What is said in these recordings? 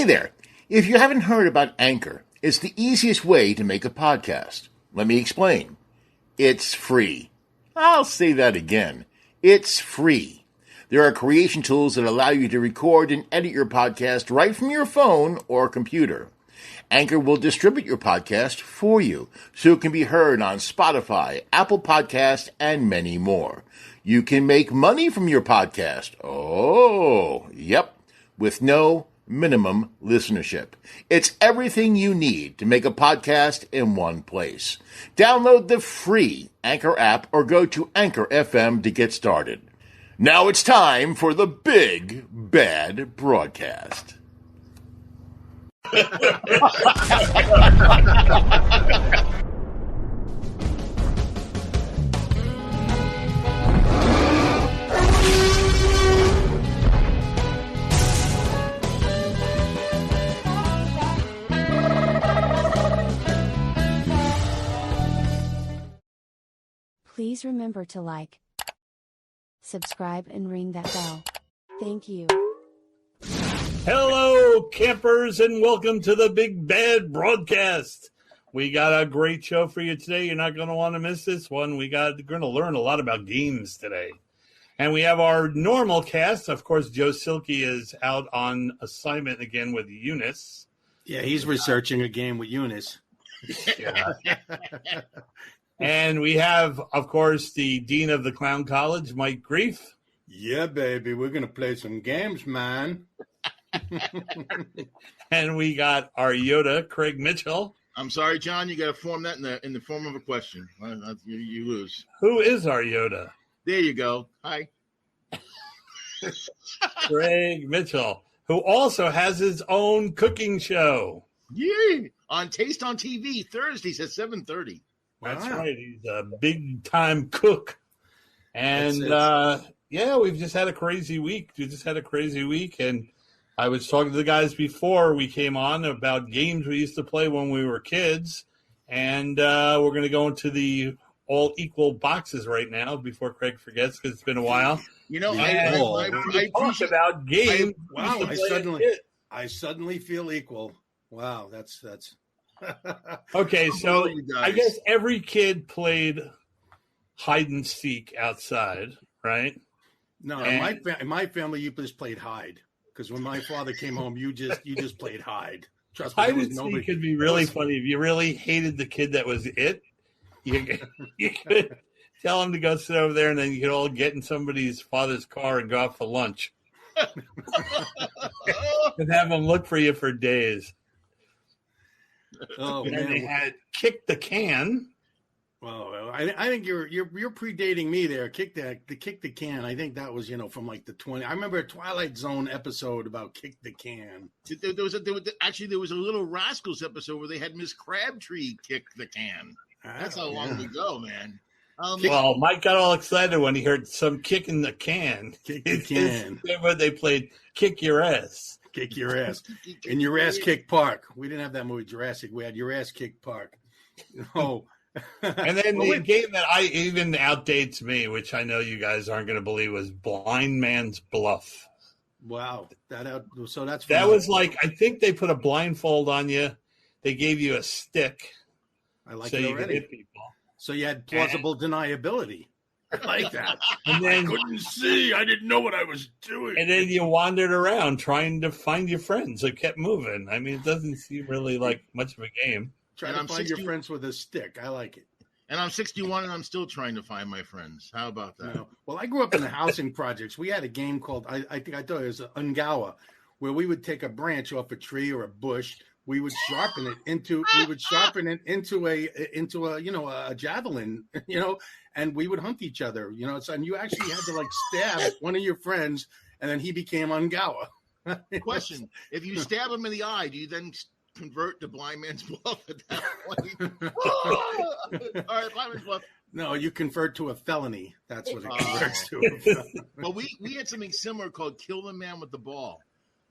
Hey there! If you haven't heard about Anchor, it's the easiest way to make a podcast. Let me explain. It's free. I'll say that again. It's free. There are creation tools that allow you to record and edit your podcast right from your phone or computer. Anchor will distribute your podcast for you, so it can be heard on Spotify, Apple Podcasts, and many more. You can make money from your podcast. Oh, yep, with no minimum listenership. It's everything you need to make a podcast in one place. Download the free Anchor app or go to Anchor FM to get started. Now it's time for the Big Bad Broadcast. Please remember to like, subscribe, and ring that bell. Thank you. Hello, campers, and welcome to the Big Bad Broadcast. We got a great show for you today. You're not going to want to miss this one. We're going to learn a lot about games today. And we have our normal cast. Of course, Joe Silky is out on assignment again with Eunice. Yeah, he's researching a game with Eunice. Yeah. And we have, of course, the Dean of the Clown College, Mike Grief. Yeah, baby, we're going to play some games, man. And we got our Yoda, Craig Mitchell. I'm sorry, John, you got to form that in the form of a question. You lose. Who is our Yoda? There you go. Hi. Craig Mitchell, who also has his own cooking show. Yeah, on Taste on TV, Thursdays at 7:30. That's right. He's a big-time cook. And, yeah, we've just had a crazy week. And I was talking to the guys before we came on about games we used to play when we were kids. And we're going to go into the all equal boxes right now before Craig forgets because it's been a while. You know, I talked about games. I suddenly feel equal. Wow, that's okay, so I guess every kid played hide and seek outside, right? No, in my family, you just played hide. Because when my father came home, you just played hide. Trust me, hide and seek could be really funny if you really hated the kid that was it. You could tell him to go sit over there, and then you could all get in somebody's father's car and go out for lunch, and have them look for you for days. Oh, and man. They had kick the can. Well, I think you're predating me there. Kick the can. I think that was from like the 20. I remember a Twilight Zone episode about kick the can. There was a Little Rascals episode where they had Miss Crabtree kick the can. That's how long we go, man. Well, Mike got all excited when he heard some kick in the can. Kick the can. They played kick your ass. Kick your ass. In your ass kick park. We didn't have that movie Jurassic. We had your ass kick park. Oh. And then the game that even outdates me, which I know you guys aren't going to believe, was Blind Man's Bluff. Wow. That was like, I think they put a blindfold on you. They gave you a stick. I like so it you already. could hit people. So you had plausible deniability. I like that. And then, I couldn't see. I didn't know what I was doing. And then you wandered around trying to find your friends. It kept moving. I mean, it doesn't seem really like much of a game. Trying to find your friends with a stick. I like it. And I'm 61 and I'm still trying to find my friends. How about that? Well, I grew up in the housing projects. We had a game called, I thought it was Ungawa, where we would take a branch off a tree or a bush. We would sharpen it into a javelin, and we would hunt each other, and you actually had to stab one of your friends, and then he became Ungawa. Question: if you stab him in the eye, do you then convert to Blind Man's Bluff at that point? All right, Blind Man's Bluff. No, you convert to a felony. That's what it converts to. Well, we had something similar called Kill the Man with the Ball.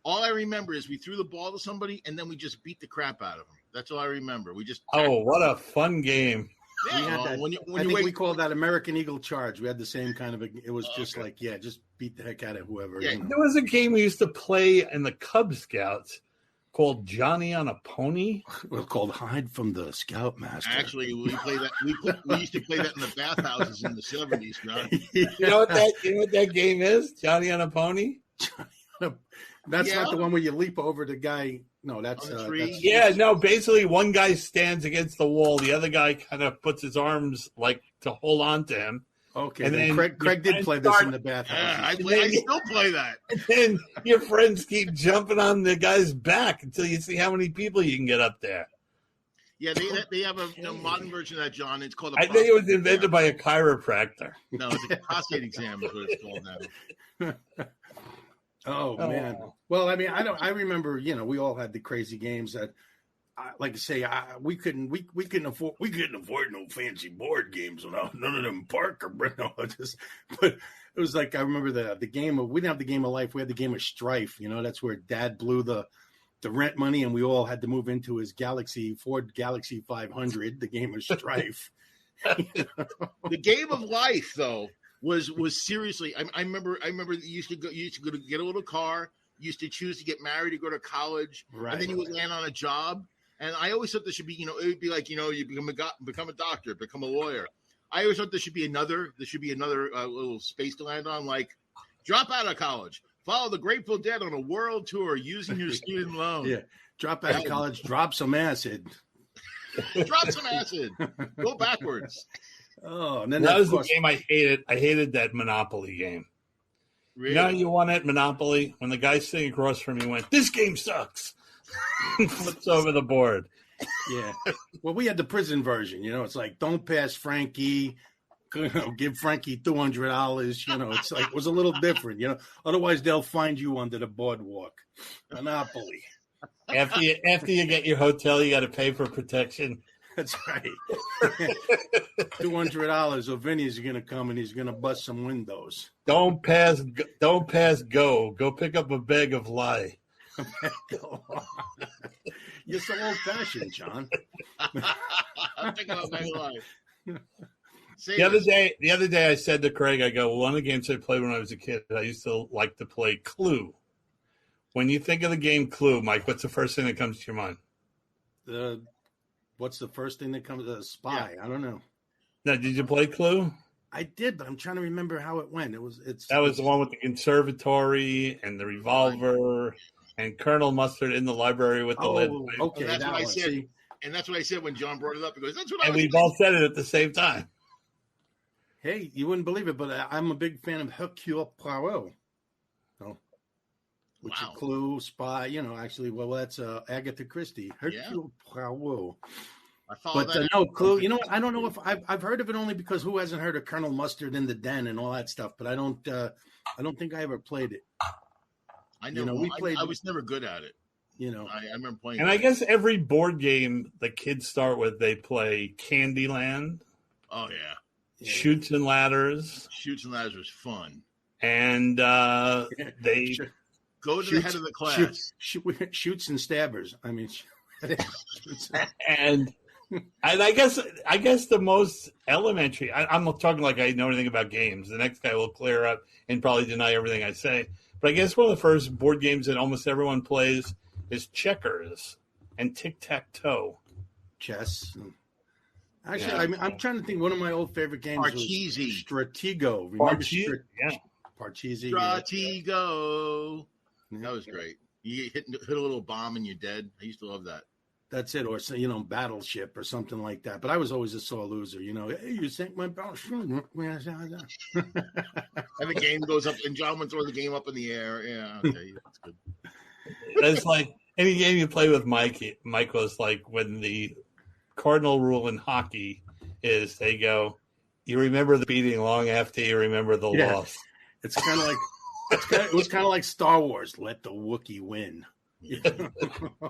All I remember is we threw the ball to somebody and then we just beat the crap out of them. That's all I remember. We just what a fun game! Yeah, we had that. We called that American Eagle Charge. We had the same kind of. It was just just beat the heck out of whoever. Yeah, there was a game we used to play in the Cub Scouts called Johnny on a Pony. It was called Hide from the Scoutmaster. Actually, we play that. We used to play that in the bathhouses in the 70s, John. You know what that game is? Johnny on a Pony. That's not the one where you leap over the guy. No, that's on the tree. Basically one guy stands against the wall, the other guy kind of puts his arms like to hold on to him. Okay, and then Craig did play this in the bathhouse. Yeah, I still play that. And then your friends keep jumping on the guy's back until you see how many people you can get up there. Yeah, they have a modern version of that, John. It's called I think it was invented by a chiropractor. No, it's a prostate exam is what it's called now. Oh man. Well, I mean, I remember, we all had the crazy games that, like I say, we couldn't afford no fancy board games. None of them Parker, but it was like, I remember the game of, we didn't have the game of life. We had the game of Strife. That's where Dad blew the rent money and we all had to move into his Ford Galaxy 500, the game of Strife. The game of life, though, was seriously. I remember you used to go to get a little car. You used to choose to get married, to go to college, right, and then you would land on a job. And I always thought there should be, it would be like, you become a doctor, become a lawyer. I always thought there should be another little space to land on, like drop out of college, follow the Grateful Dead on a world tour using your student loan. Yeah, drop out of college, drop some acid. Drop some acid. Go backwards. Oh, and then that was the game I hated. I hated that Monopoly game. Really? You know how you won at Monopoly? When the guy sitting across from you went, "This game sucks." Flips over the board. Yeah. Well, we had the prison version. It's like, don't pass Frankie. Give Frankie $200. It's like, it was a little different. Otherwise they'll find you under the boardwalk. Monopoly. After you get your hotel, you got to pay for protection. That's right. $200, or Vinny's going to come and he's going to bust some windows. Don't pass go. Go pick up a bag of lye. You're so old-fashioned, John. I'm thinking about my life. The other day, I said to Craig, I go, one of the games I played when I was a kid, I used to like to play Clue. When you think of the game Clue, Mike, what's the first thing that comes to your mind? What's the first thing that comes to Spy? Yeah. I don't know. Now, did you play Clue? I did, but I'm trying to remember how it went. That was the one with the conservatory and the revolver and Colonel Mustard in the library with the lead. Okay, that's what I said. And that's what I said when John brought it up. He goes, "That's what." And we both said it at the same time. Hey, you wouldn't believe it, but I'm a big fan of Hercule Poirot. Which is Clue, Spy, actually, that's Agatha Christie. Hercule Poirot. I follow that. No, Clue. You know what? I don't know if I've heard of it only because who hasn't heard of Colonel Mustard in the Den and all that stuff, but I don't think I ever played it. I know. We played. I was never good at it. I remember playing. And I guess every board game the kids start with, they play Candyland. Oh, yeah. Chutes and Ladders. Chutes and Ladders was fun. And they go to the head of the class. Shoots and stabbers. I mean, and I guess the most elementary. I'm not talking like I know anything about games. The next guy will clear up and probably deny everything I say. But I guess one of the first board games that almost everyone plays is checkers and tic-tac-toe. Chess. Actually, I'm trying to think. One of my old favorite games was Stratego. Remember Parcheesi? Stratego. That was great. You hit a little bomb and you're dead. I used to love that. That's it, or Battleship or something like that. But I was always a sore loser. Hey, you sank my battleship. And the game goes up, and John would throw the game up in the air. Yeah, okay, that's good. It's like any game you play with Mike. Mike was like, when the cardinal rule in hockey is they go, you remember the beating long after you remember the loss. It's kind of like it was kind of like Star Wars. Let the Wookiee win.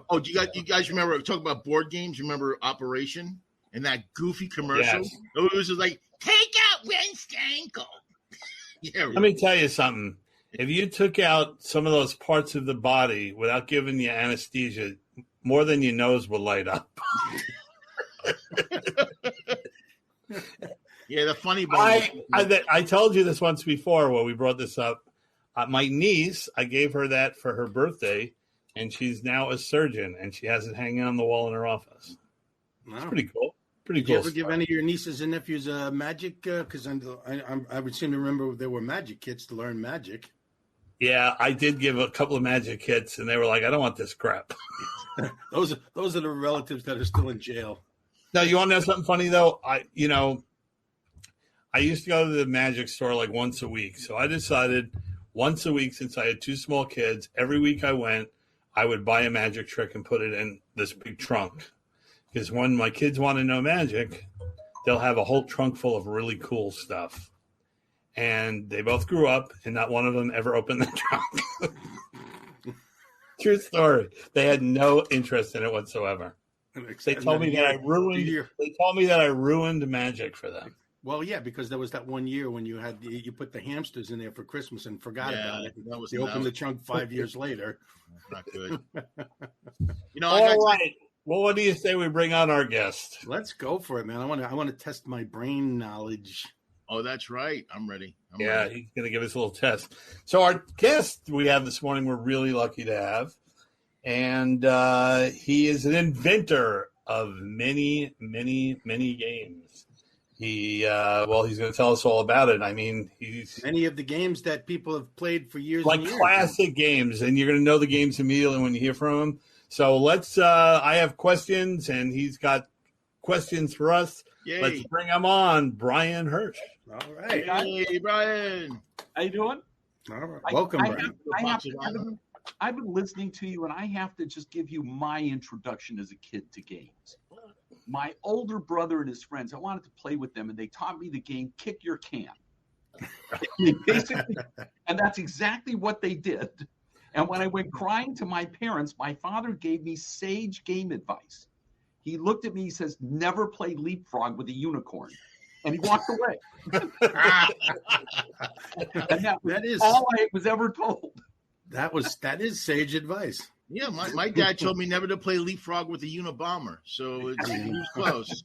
Oh, do you guys remember talking about board games? You remember Operation and that goofy commercial? Yes. It was like, take out Wen's ankle. Yeah. Let me tell you something. If you took out some of those parts of the body without giving you anesthesia, more than your nose will light up. Yeah, the funny bone. I told you this once before when we brought this up. My niece, I gave her that for her birthday, and she's now a surgeon, and she has it hanging on the wall in her office. Wow. It's pretty cool. Pretty Did cool. you ever give any of your nieces and nephews magic? Because I would seem to remember there were magic kits to learn magic. Yeah, I did give a couple of magic kits, and they were like, "I don't want this crap." Those are the relatives that are still in jail. No, you want to know something funny though? I used to go to the magic store like once a week, so I decided once a week, since I had 2 small kids, every week I went, I would buy a magic trick and put it in this big trunk. Because when my kids want to know magic, they'll have a whole trunk full of really cool stuff. And they both grew up, and not one of them ever opened the trunk. True story. They had no interest in it whatsoever. They told me that I ruined. They told me that I ruined magic for them. Well, yeah, because there was that one year when you put the hamsters in there for Christmas and forgot about it. You opened the trunk 5 years later. Not good. All right. Well, what do you say we bring on our guest? Let's go for it, man. I want to test my brain knowledge. Oh, that's right. I'm ready. Ready. He's going to give us a little test. So our guest we have this morning, we're really lucky to have. And he is an inventor of many, many, many games. He's going to tell us all about it. I mean, he's many of the games that people have played for years, like and years. Classic games, and you're going to know the games immediately when you hear from him. So let's. I have questions, and he's got questions for us. Yay. Let's bring him on, Brian Hersch. All right, hey Brian. How you doing? All right, welcome, Brian. I've been listening to you, and I have to just give you my introduction as a kid to games. My older brother and his friends, I wanted to play with them, and they taught me the game Kick Your Can. Basically, and that's exactly what they did. And when I went crying to my parents, my father gave me sage game advice. He looked at me, he says, never play leapfrog with a unicorn. And he walked away. And that is all I was ever told. That is sage advice. Yeah, my dad told me never to play leapfrog with a Unabomber, so it's close.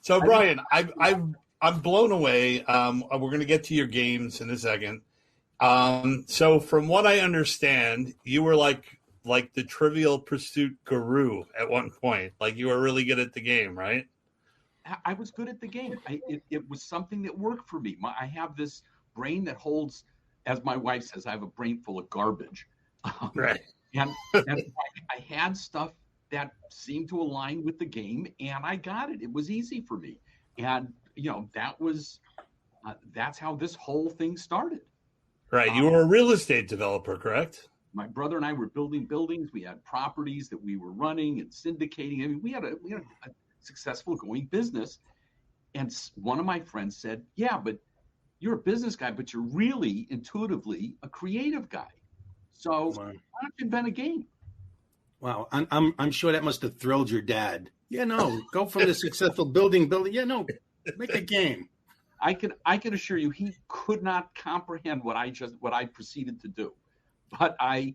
So Brian, I'm blown away. We're going to get to your games in a second. So from what I understand, you were like the Trivial Pursuit guru at one point. Like you were really good at the game, right? I was good at the game. It was something that worked for me. I have this brain that holds, as my wife says, I have a brain full of garbage. Right. And I had stuff that seemed to align with the game, and I got it. It was easy for me. And, that's how this whole thing started. Right. You were a real estate developer, correct? My brother and I were building buildings. We had properties that we were running and syndicating. I mean, we had a successful going business. And one of my friends said, yeah, but you're a business guy, but you're really intuitively a creative guy. So why don't you invent a game? Wow. I'm sure that must have thrilled your dad. Yeah, no, go from the successful building. Yeah, no, make a game. I can assure you he could not comprehend what I proceeded to do. But I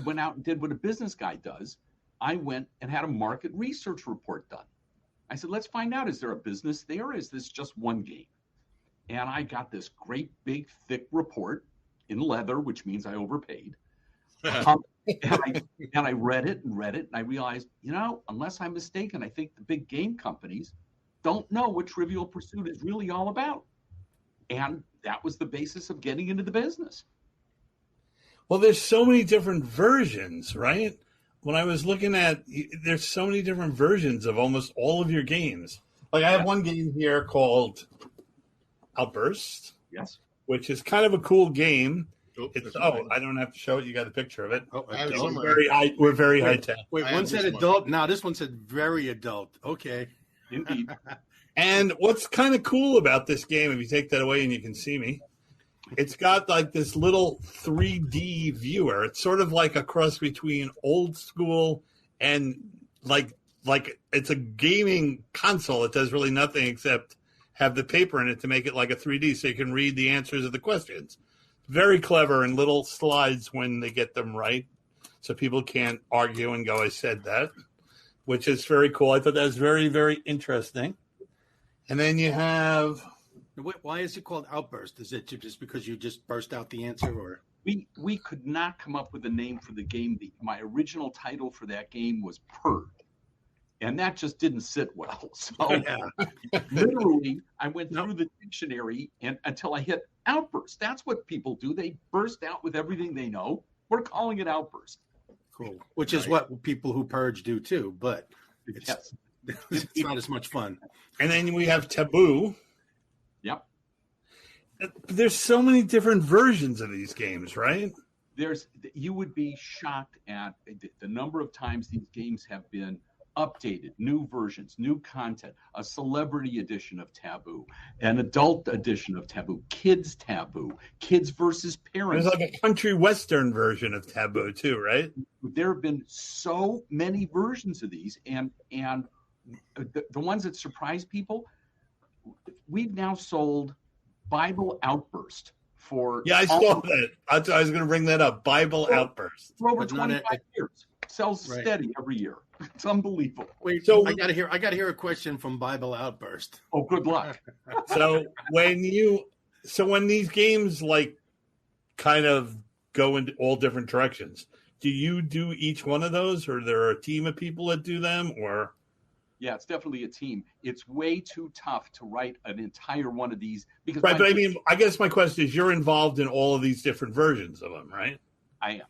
went out and did what a business guy does. I went and had a market research report done. I said, let's find out, is there a business there? Or is this just one game? And I got this great big thick report in leather, which means I overpaid. And I read it, and I realized, unless I'm mistaken, I think the big game companies don't know what Trivial Pursuit is really all about. And that was the basis of getting into the business. Well, there's so many different versions, right? When I was looking at, there's so many different versions of almost all of your games. Like I have one game here called OUTBURST. Yes. Which is kind of a cool game. I don't have to show it. You got a picture of it. We're very high tech. Wait, one said adult. Now this one said very adult. Okay. Indeed. And what's kind of cool about this game, if you take that away and you can see me, it's got like this little 3D viewer. It's sort of like a cross between old school and like it's a gaming console. It does really nothing except have the paper in it to make it like a 3D so you can read the answers of the questions. Very clever and little slides when they get them right. So people can't argue and go, I said that, which is very cool. I thought that was very, very interesting. And then you have... Why is it called Outburst? Is it just because you just burst out the answer, or we could not come up with a name for the game. My original title for that game was Purd, and that just didn't sit well. So literally, I went through the dictionary and until I hit Outburst. That's what people do. They burst out with everything they know. We're calling it Outburst. Cool. Which is what people who purge do too, but it's not as much fun. And then we have Taboo. Yep. There's so many different versions of these games, right? You would be shocked at the number of times these games have been updated, new versions, new content, a celebrity edition of Taboo, an adult edition of Taboo, kids Taboo, kids versus parents. There's like a country western version of Taboo too, right? There have been so many versions of these, and the ones that surprise people, we've now sold Bible Outburst for I saw that. I was going to bring that up. Bible Outburst for over 25 years. Sells steady every year. It's unbelievable. Wait, so I gotta hear a question from Bible Outburst. Oh, good luck. So when these games like kind of go into all different directions, do you do each one of those, or there are a team of people that do them, or? Yeah, it's definitely a team. It's way too tough to write an entire one of these because. Right, but I mean, I guess my question is, you're involved in all of these different versions of them, right? I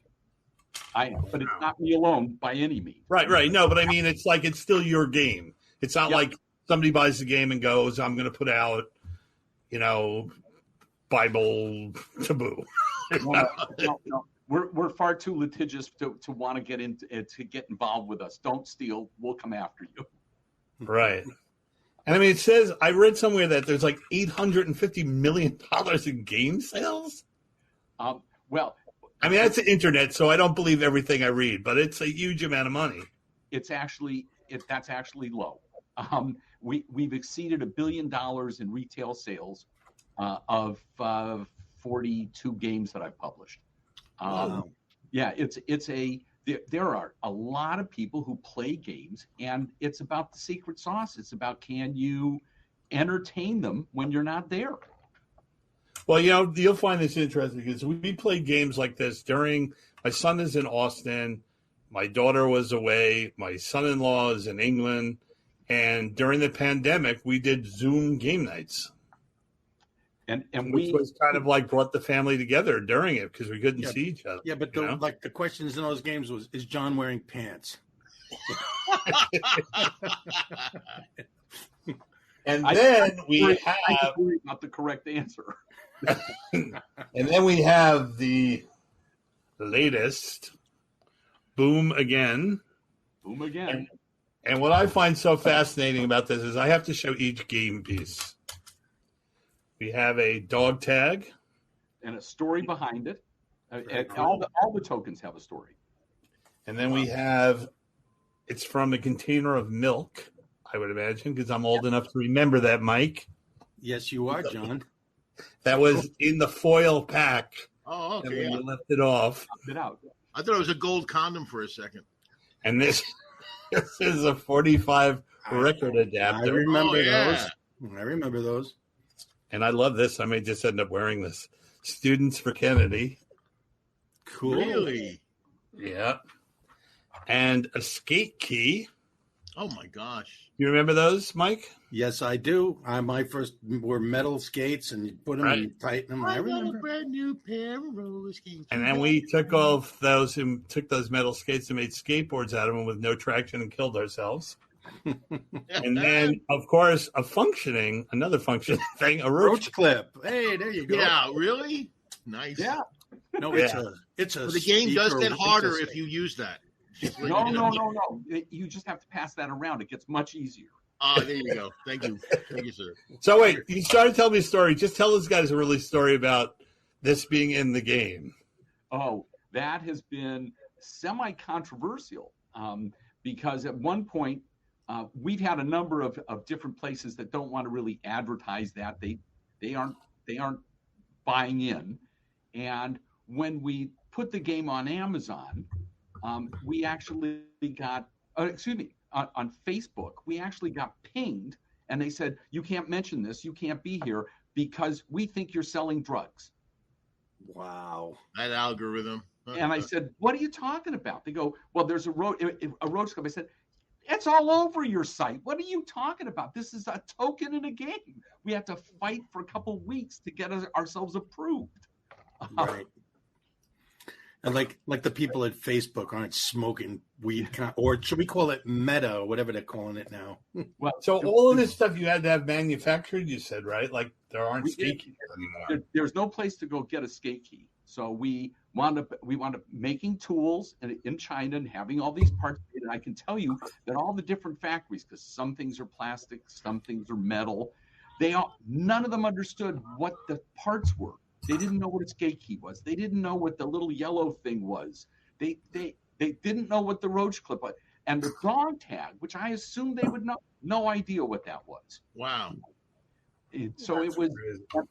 am, but it's not me alone by any means. Right. No, but I mean, it's like it's still your game. It's not like somebody buys the game and goes, "I'm going to put out, Bible Taboo." No. We're far too litigious to want to get involved with us. Don't steal. We'll come after you. Right. And I mean, it says, I read somewhere that there's like $850 million in game sales. Well, I mean, that's the internet, so I don't believe everything I read, but it's a huge amount of money. That's actually low. We've exceeded $1 billion in retail sales of 42 games that I've published. Yeah, there are a lot of people who play games, and it's about the secret sauce. It's about, can you entertain them when you're not there? Well, you'll find this interesting because we play games like this my son is in Austin, my daughter was away, my son-in-law is in England, and during the pandemic, we did Zoom game nights. And which was kind of like brought the family together during it because we couldn't see each other. Yeah, but the questions in those games was, is John wearing pants? And then we have not the correct answer. And then we have the latest Boom Again. Boom Again. And what I find so fascinating about this is I have to show each game piece. We have a dog tag. And a story behind it. All the tokens have a story. And then we have, it's from a container of milk, I would imagine, because I'm old enough to remember that, Mike. Yes, you are, John. That was in the foil pack. Oh, okay. And when you left it off. It out. I thought it was a gold condom for a second. And this is a 45 record adapter. I remember those. I remember those. And I love this. I may just end up wearing this. Students for Kennedy. Cool. Really? Yeah. And a skate key. Oh, my gosh. You remember those, Mike? Yes, I do. My first were metal skates, and you put them and tighten them. I remember. A brand new pair of roller skates. And then we took those metal skates and made skateboards out of them with no traction and killed ourselves. And then, of course, another functioning thing, a roach clip. Hey, there you go. Yeah, really? Nice. Yeah. No, it's a. So the game does get harder if you use that. No. You just have to pass that around. It gets much easier. There you go. Thank you, sir. So wait, you started to tell me a story. Just tell us guys a really story about this being in the game. Oh, that has been semi-controversial because at one point we've had a number of different places that don't want to really advertise that they aren't buying in, and when we put the game on Amazon, we actually got on Facebook, we actually got pinged, and they said, you can't mention this, you can't be here because we think you're selling drugs. Wow. That algorithm. And I said, what are you talking about? They go, well, there's a roach club. I said, it's all over your site. What are you talking about? This is a token in a game. We have to fight for a couple of weeks to get ourselves approved. Right. And like the people at Facebook aren't smoking weed, or should we call it meta, or whatever they're calling it now? Well, so all of this stuff you had to have manufactured, you said, right? Like there aren't skate keys anymore. There's no place to go get a skate key. So we wound up making tools in China and having all these parts made. And I can tell you that all the different factories, because some things are plastic, some things are metal, none of them understood what the parts were. They didn't know what a skate key was. They didn't know what the little yellow thing was. They didn't know what the roach clip was. And the dog tag, which I assumed they would know, no idea what that was. Wow. So it was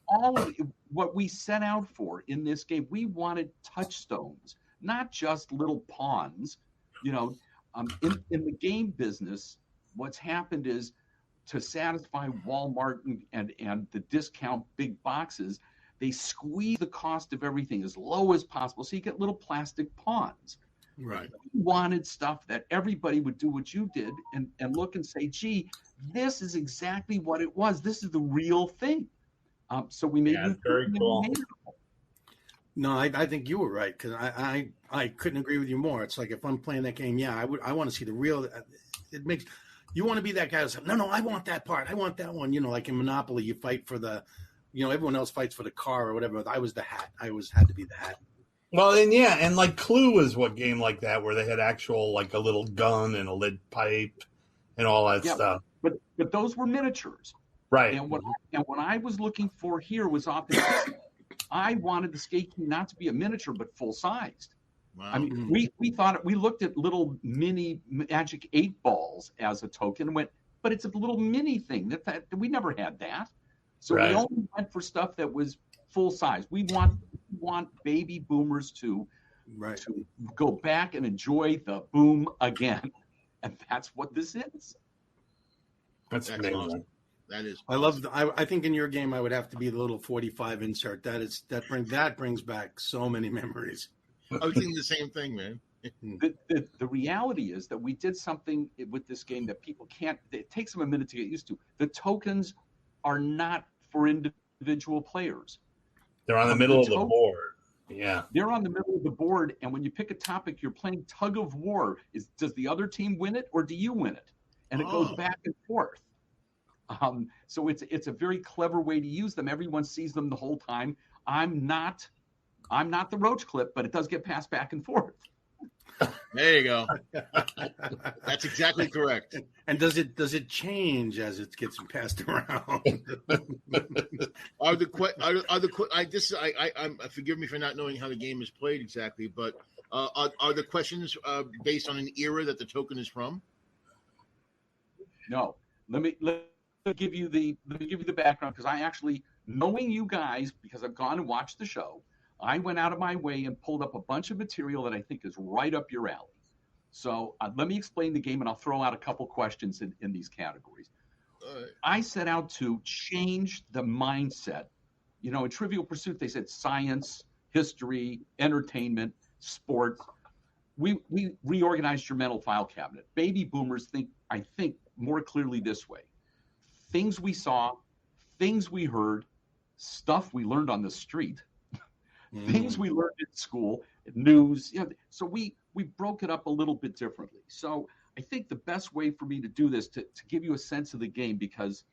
all of what we set out for in this game. We wanted touchstones, not just little pawns. You know, in the game business, what's happened is to satisfy Walmart and the discount big boxes, they squeeze the cost of everything as low as possible. So you get little plastic pawns. Right. We wanted stuff that everybody would do what you did and look and say, gee, this is exactly what it was. This is the real thing. So we made it very cool. No, I think you were right, because I couldn't agree with you more. It's like if I'm playing that game, I want to see the real. It makes you want to be that guy who's like, no, I want that part. I want that one. You know, like in Monopoly, you fight for the, everyone else fights for the car or whatever. I was the hat. I always had to be the hat. Well, and like Clue was what game like that where they had actual like a little gun and a lead pipe and all that stuff. But those were miniatures, right? And what I was looking for here was I wanted the skate key not to be a miniature but full sized. Wow. I mean, we thought we looked at little mini Magic 8 balls as a token and went, but it's a little mini thing that we never had that. So we only went for stuff that was full size. We want baby boomers to go back and enjoy the boom again, and that's what this is. That's amazing. Awesome. That is. Awesome. I think in your game I would have to be the little 45 insert. That brings back so many memories. I was thinking the same thing, man. The reality is that we did something with this game that people can't. It takes them a minute to get used to. The tokens are not for individual players. They're on the middle of the board. Yeah. They're on the middle of the board, and when you pick a topic, you're playing tug of war. Does the other team win it, or do you win it? And it goes back and forth. So it's a very clever way to use them. Everyone sees them the whole time. I'm not the roach clip, but it does get passed back and forth. There you go. That's exactly correct. And does it change as it gets passed around? Forgive me for not knowing how the game is played exactly, but are the questions based on an era that the token is from? No. Let me give you the background, because I actually, knowing you guys, because I've gone and watched the show, I went out of my way and pulled up a bunch of material that I think is right up your alley. So let me explain the game, and I'll throw out a couple questions in these categories. I set out to change the mindset. In Trivial Pursuit, they said science, history, entertainment, sports. We reorganized your mental file cabinet. Baby boomers think more clearly this way. Things we saw, things we heard, stuff we learned on the street, things we learned in school, news. So we broke it up a little bit differently. So I think the best way for me to do this to give you a sense of the game, because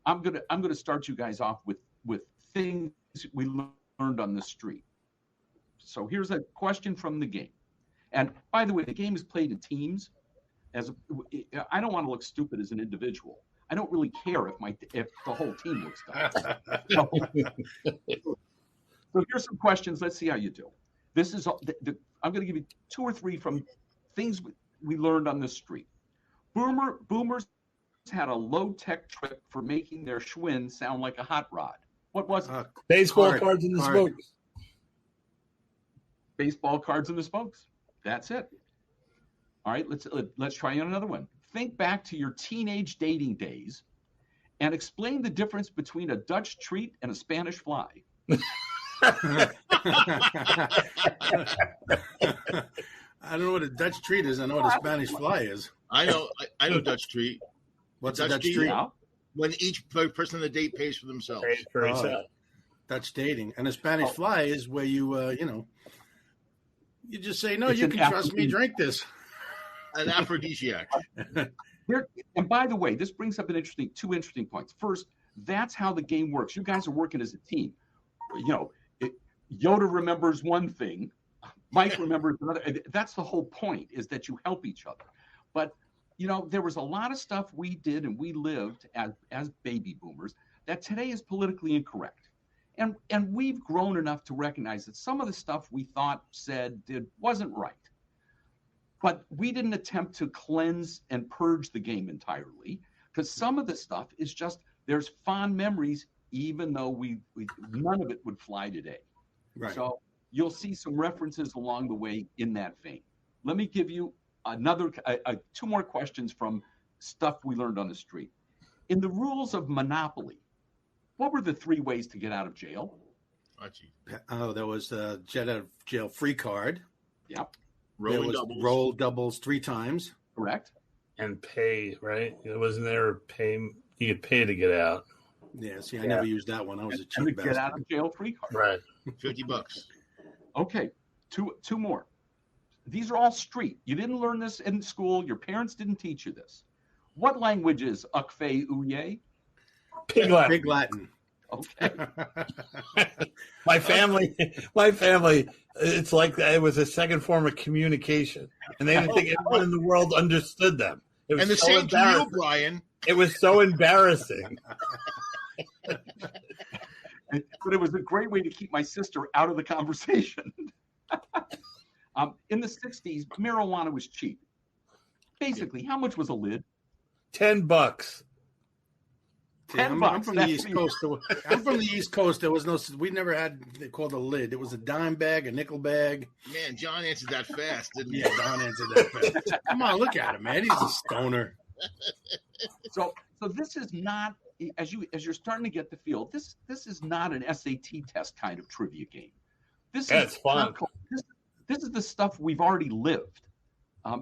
I'm gonna start you guys off with things we learned on the street. So here's a question from the game. And by the way, the game is played in teams. I don't want to look stupid as an individual. I don't really care if the whole team looks dumb. So here's some questions. Let's see how you do. This is I'm going to give you 2 or 3 from things we learned on the street. Boomers had a low-tech trick for making their Schwinn sound like a hot rod. What was it? Baseball cards in the spokes. Baseball cards in the spokes. That's it. All right, let's try on another one. Think back to your teenage dating days and explain the difference between a Dutch treat and a Spanish fly. I don't know what a Dutch treat is. I know what a Spanish fly is. I know Dutch treat. What's a Dutch treat? Yeah. When each person on the date pays for themselves. Pays for himself. Dutch dating. And a Spanish fly is where you, you just say, no, It's you an can trust me, aphrodisiac. drink this. An aphrodisiac. And by the way, this brings up two interesting points. First, that's how the game works. You guys are working as a team. Yoda remembers one thing, Mike remembers another. That's the whole point, is that you help each other. But there was a lot of stuff we did and we lived as baby boomers that today is politically incorrect. And we've grown enough to recognize that some of the stuff we thought, said, did wasn't right. But we didn't attempt to cleanse and purge the game entirely, because some of the stuff is just, there's fond memories, even though we none of it would fly today. Right. So you'll see some references along the way in that vein. Let me give you two more questions from stuff we learned on the street. In the rules of Monopoly, what were the 3 ways to get out of jail? Oh, there was a get out of jail free card. Yep. Roll doubles 3 times. Correct. And pay, right? It wasn't there pay. You could pay to get out. Yeah, see, I never used that one. I was a cheap bastard. Get out of jail free card. Right. $50. Okay, two more. These are all street. You didn't learn this in school. Your parents didn't teach you this. What language is Ukfe Uye? Pig Latin. Pig Latin. Okay. My family, it's like it was a second form of communication. And they didn't think anyone in the world understood them. It was And the so same to you, embarrassing. Brian. It was so embarrassing. But it was a great way to keep my sister out of the conversation. In the 60s, marijuana was cheap. Basically, how much was a lid? $10. I'm from the East Coast. I'm from the East Coast. There was no. We never had. They called a lid. It was a dime bag, a nickel bag. Man, John answered that fast, didn't he? Yeah, Don answered that fast. Come on, look at him, man. He's a stoner. So this is not, as you're starting to get the feel. This is not an SAT test kind of trivia game. This is fun. This is the stuff we've already lived.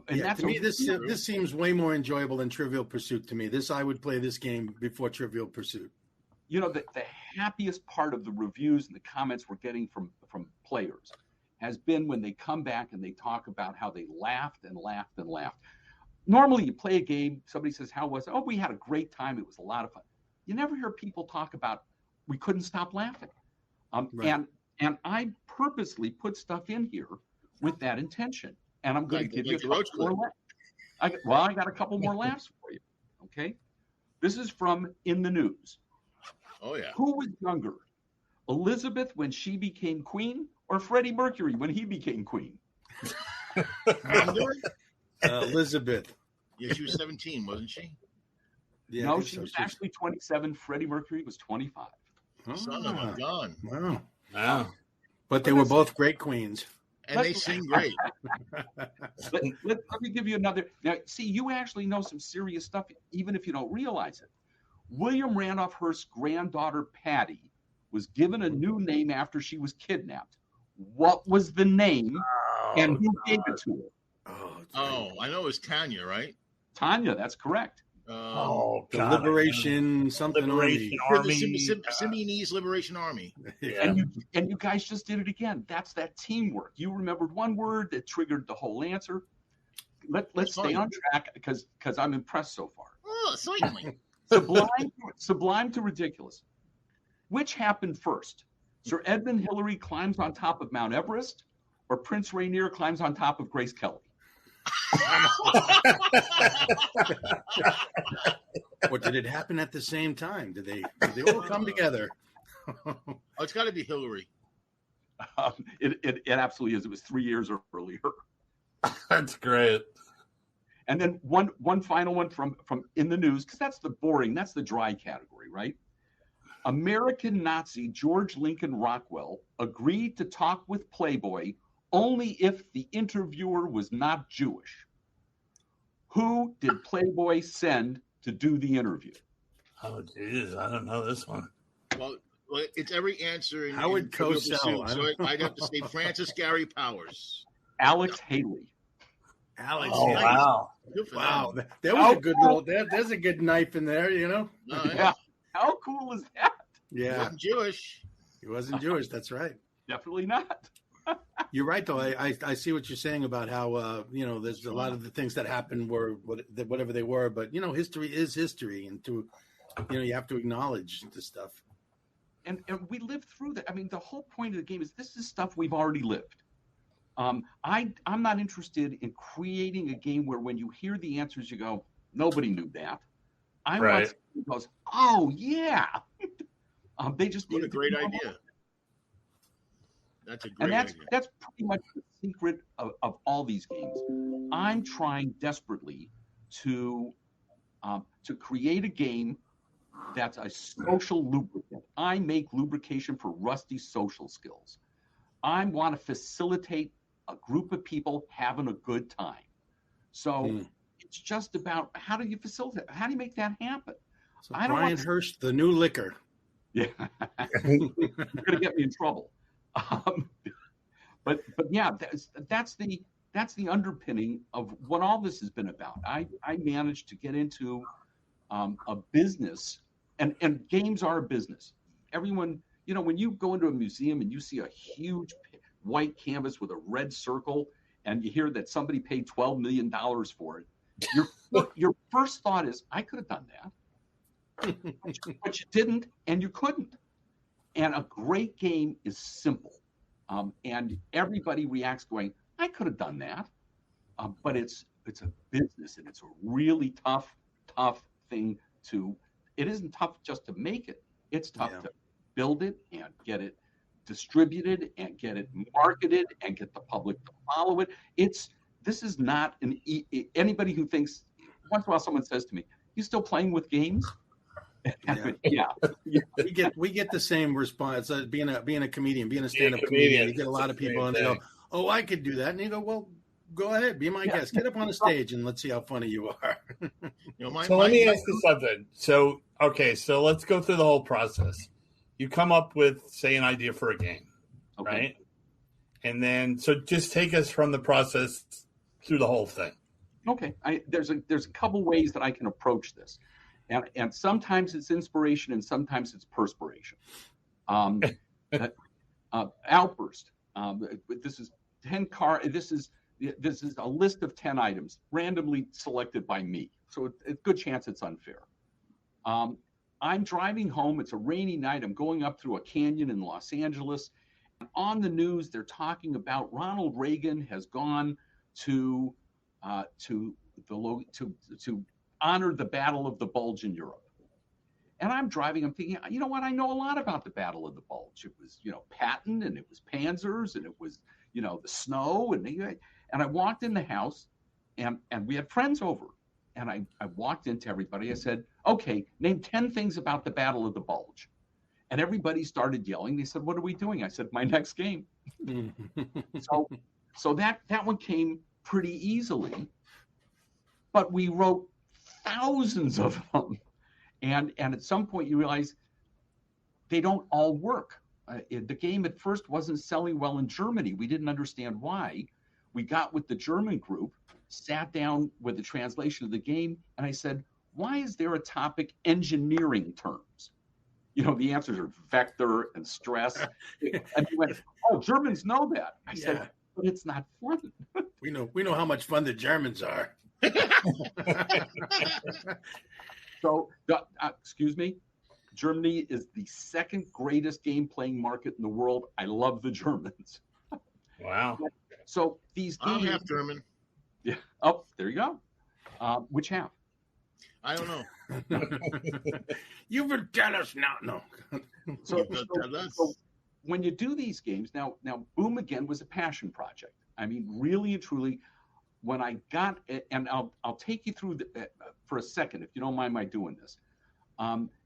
That's to me, this seems way more enjoyable than Trivial Pursuit. To me, I would play this game before Trivial Pursuit. The happiest part of the reviews and the comments we're getting from players has been when they come back and they talk about how they laughed and laughed and laughed. Normally, you play a game, somebody says, "How was it?" "Oh, we had a great time. It was a lot of fun." You never hear people talk about, "We couldn't stop laughing." Right. And I purposely put stuff in here with that intention. And I'm going to give you a couple more laughs. I got a couple more laughs for you. Okay. This is from In the News. Oh, yeah. Who was younger, Elizabeth when she became queen, or Freddie Mercury when he became queen? Elizabeth. Yeah, she was 17, wasn't she? Yeah, No, she was actually 27. Freddie Mercury was 25. Son of a gun. Wow. But they were both great queens. And they sing great. Let me give you another. Now, see, you actually know some serious stuff, even if you don't realize it. William Randolph Hearst's granddaughter, Patty, was given a new name after she was kidnapped. What was the name, and who gave it to her? Oh, I know it was Tanya, right? Tanya, that's correct. The Liberation Army. Simeonese Liberation Army. Yeah. And you guys just did it again. That's that teamwork. You remembered one word that triggered the whole answer. Let's stay on track because I'm impressed so far. Oh, certainly. Sublime to ridiculous. Which happened first? Sir Edmund Hillary climbs on top of Mount Everest, or Prince Rainier climbs on top of Grace Kelly? Or did it happen at the same time? Did they all come together? It's got to be Hillary. It absolutely is. It was 3 years earlier. That's great. And then one final one from In the News, because that's the dry category, right? American Nazi George Lincoln Rockwell agreed to talk with Playboy only if the interviewer was not Jewish. Who did Playboy send to do the interview? Oh, geez, I don't know this one. Well, it's every answer in Howard Trivial Cosell. Pursuit, so I'd have to say Francis Gary Powers. Alex Haley. Alex. Oh, Haley. wow. Good for Wow, them. there was a good little. There's a good knife in there, you know. No, Yeah. How cool is that? He Yeah, wasn't Jewish. he wasn't Jewish. That's right. Definitely not. You're right, though. I see what you're saying about how there's a lot of the things that happened were whatever they were, but history is history, and you have to acknowledge the stuff. And we lived through that. I mean, the whole point of the game is this is stuff we've already lived. I'm not interested in creating a game where when you hear the answers, you go, nobody knew that. I want someone who goes, oh yeah. They just What a great idea. That's a great idea. That's pretty much the secret of all these games. I'm trying desperately to create a game that's a social lubricant. I make lubrication for rusty social skills. I want to facilitate a group of people having a good time. So it's just about how do you facilitate? How do you make that happen? So Brian Hersch, the new liquor. Yeah, you're going to get me in trouble. But yeah, that's the underpinning of what all this has been about. I managed to get into a business, and games are a business. Everyone, when you go into a museum and you see a huge white canvas with a red circle, and you hear that somebody paid $12 million for it, your first thought is, I could have done that, but you didn't, and you couldn't. And a great game is simple. And everybody reacts going, I could have done that. But it's a business, and it's a really tough thing it isn't tough just to make it. It's tough to build it and get it distributed and get it marketed and get the public to follow it. This is not anybody who thinks, once in a while someone says to me, you still playing with games? Yeah. We get the same response. Being a comedian, being a stand-up comedian, you get a lot of people and they go, "Oh, I could do that," and you go, "Well, go ahead, be my guest. Get up on the stage and let's see how funny you are." Let me ask you something. So let's go through the whole process. You come up with, say, an idea for a game, right? And then, so just take us from the process through the whole thing. Okay. There's a couple ways that I can approach this. And sometimes it's inspiration and sometimes it's perspiration. Outburst. This is 10 This is a list of 10 items randomly selected by me. So it's a good chance it's unfair. I'm driving home. It's a rainy night. I'm going up through a canyon in Los Angeles. And on the news, they're talking about Ronald Reagan has gone to honor the Battle of the Bulge in Europe. And I'm driving, I'm thinking, you know what? I know a lot about the Battle of the Bulge. It was, Patton, and it was Panzers, and it was, the snow. And I walked in the house, and we had friends over. And I walked into everybody. I said, okay, name 10 things about the Battle of the Bulge. And everybody started yelling. They said, what are we doing? I said, my next game. So that one came pretty easily. But we wrote thousands of them. And at some point you realize they don't all work. The game at first wasn't selling well in Germany. We didn't understand why. We got with the German group, sat down with the translation of the game, and I said, why is there a topic engineering terms? The answers are vector and stress. And he went, oh, Germans know that. I said, but it's not fun. We know how much fun the Germans are. So, excuse me, Germany is the second greatest game-playing market in the world. I love the Germans. Wow. So these games... I'm half German. Yeah. Oh, there you go. Which half? I don't know. You will tell us now. No. So when you do these games, now Boom Again was a passion project. I mean, really and truly, when I got it, and I'll take you through for a second, if you don't mind my doing this.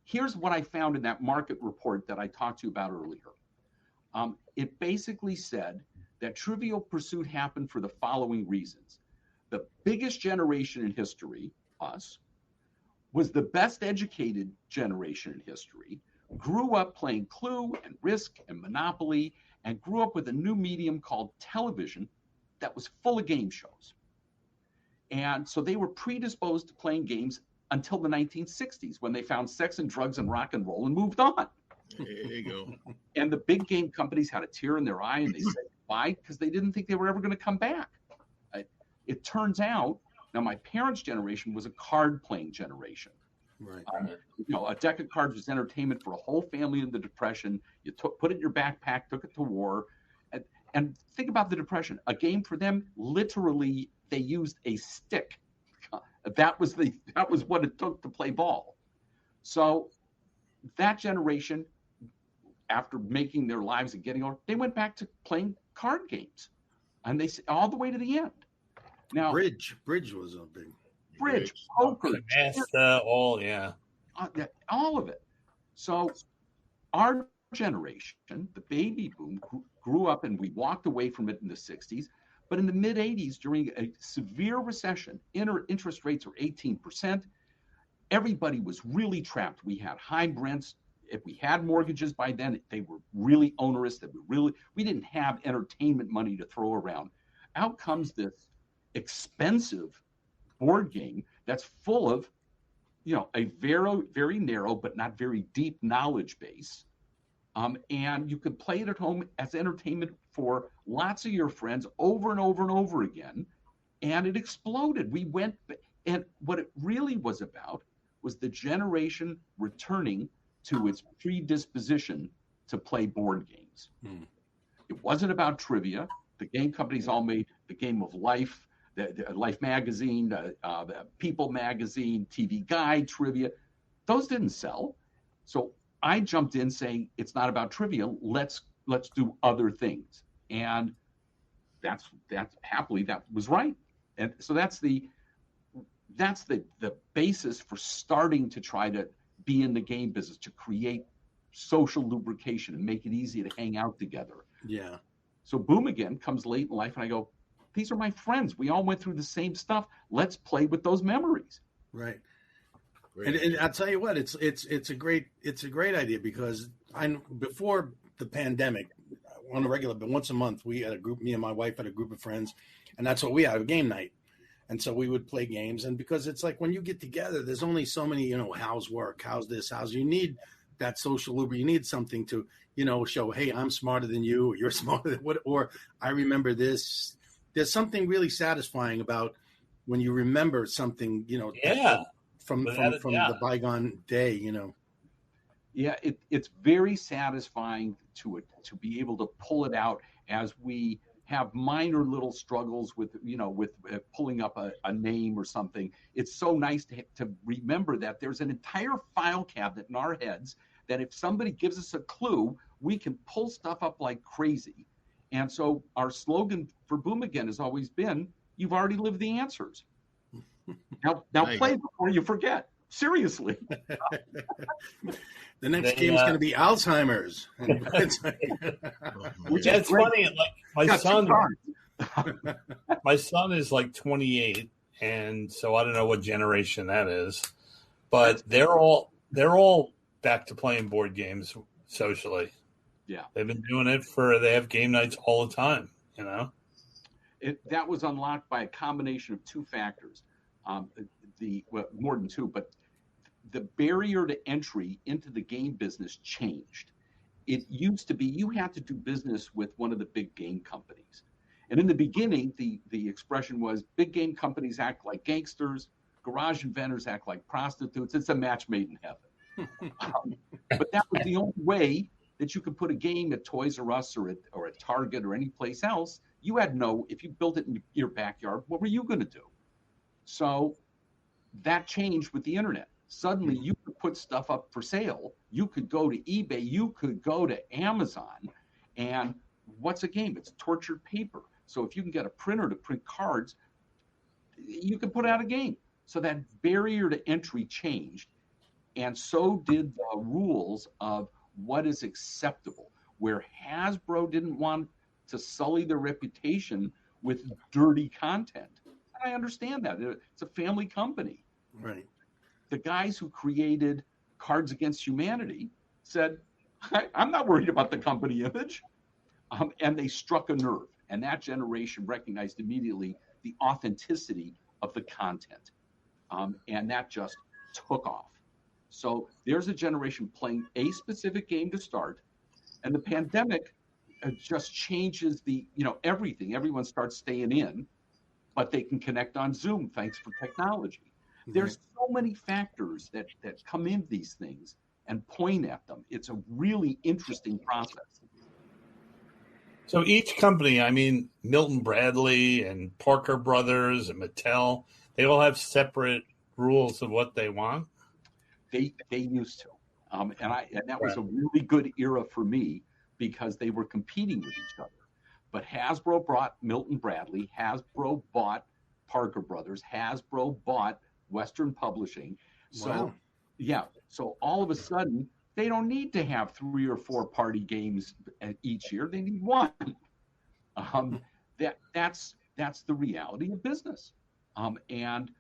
Here's what I found in that market report that I talked to you about earlier. It basically said that Trivial Pursuit happened for the following reasons. The biggest generation in history, us, was the best educated generation in history, grew up playing Clue and Risk and Monopoly, and grew up with a new medium called television that was full of game shows. And so they were predisposed to playing games until the 1960s, when they found sex and drugs and rock and roll and moved on. There you go. And the big game companies had a tear in their eye, and they said, why? Because they didn't think they were ever going to come back. It turns out, now my parents' generation was a card-playing generation. Right. A deck of cards was entertainment for a whole family in the Depression. You put it in your backpack, took it to war. And think about the Depression. A game for them, literally, they used a stick. That was what it took to play ball. So that generation, after making their lives and getting older, they went back to playing card games, and they all the way to the end. Now, bridge was a big poker, all of it. So our generation, the baby boom, grew up, and we walked away from it in the 60s. But in the mid 80s, during a severe recession, interest rates were 18%. Everybody was really trapped. We had high rents. If we had mortgages by then, they were really onerous. We didn't have entertainment money to throw around. Out comes this expensive board game that's full of, a very, very narrow but not very deep knowledge base. And you could play it at home as entertainment for lots of your friends over and over and over again. And it exploded. And what it really was about was the generation returning to its predisposition to play board games. It wasn't about trivia. The game companies all made the Game of Life, the Life magazine, the People magazine, TV Guide, trivia. Those didn't sell. So I jumped in saying, it's not about trivia. Let's do other things. And that's happily, that was right. And so that's the basis for starting to try to be in the game business, to create social lubrication and make it easy to hang out together. Yeah. So Boom Again comes late in life, and I go, these are my friends. We all went through the same stuff. Let's play with those memories. Right. And I'll tell you what, it's a great idea, because before the pandemic, on a regular, but once a month, we had a group. Me and my wife had a group of friends, and that's what we had, a game night. And so we would play games, and because it's like when you get together, there's only so many, how's work, how's this, you need that social lubricant. You need something to, show, hey, I'm smarter than you, or you're smarter than what, or I remember this. There's something really satisfying about when you remember something, from the bygone day, Yeah, it's very satisfying to be able to pull it out as we have minor little struggles with pulling up a name or something. It's so nice to remember that there's an entire file cabinet in our heads that if somebody gives us a clue, we can pull stuff up like crazy. And so our slogan for Boom Again has always been, you've already lived the answers. Now play before you forget. Seriously. The next game is going to be Alzheimer's. Which is funny. Like my son is like 28, and so I don't know what generation that is, but they're all back to playing board games socially. Yeah, they've been doing it they have game nights all the time. That was unlocked by a combination of two factors. More than two, but the barrier to entry into the game business changed. It used to be you had to do business with one of the big game companies. And in the beginning, the expression was big game companies act like gangsters, garage inventors act like prostitutes. It's a match made in heaven. But that was the only way that you could put a game at Toys R Us or at Target or any place else. You had if you built it in your backyard, what were you going to do? So that changed with the internet. Suddenly you could put stuff up for sale. You could go to eBay. You could go to Amazon. And what's a game? It's tortured paper. So if you can get a printer to print cards, you can put out a game. So that barrier to entry changed. And so did the rules of what is acceptable, where Hasbro didn't want to sully their reputation with dirty content. And I understand that. It's a family company. Right. the guys who created Cards Against Humanity said, I'm not worried about the company image. And they struck a nerve. And that generation recognized immediately the authenticity of the content. And that just took off. So there's a generation playing a specific game to start. And the pandemic just changes everything. Everyone starts staying in, but they can connect on Zoom thanks for technology. Mm-hmm. There's so many factors that come into these things and point at them. It's a really interesting process. So each company, I mean, Milton Bradley and Parker Brothers and Mattel, they all have separate rules of what they want. They used to, and that was a really good era for me because they were competing with each other. But Hasbro bought Milton Bradley, Hasbro bought Parker Brothers, Hasbro bought Western Publishing. So wow. Yeah, so all of a sudden they don't need to have 3 or 4 party games each year. They need one. That's the reality of business. And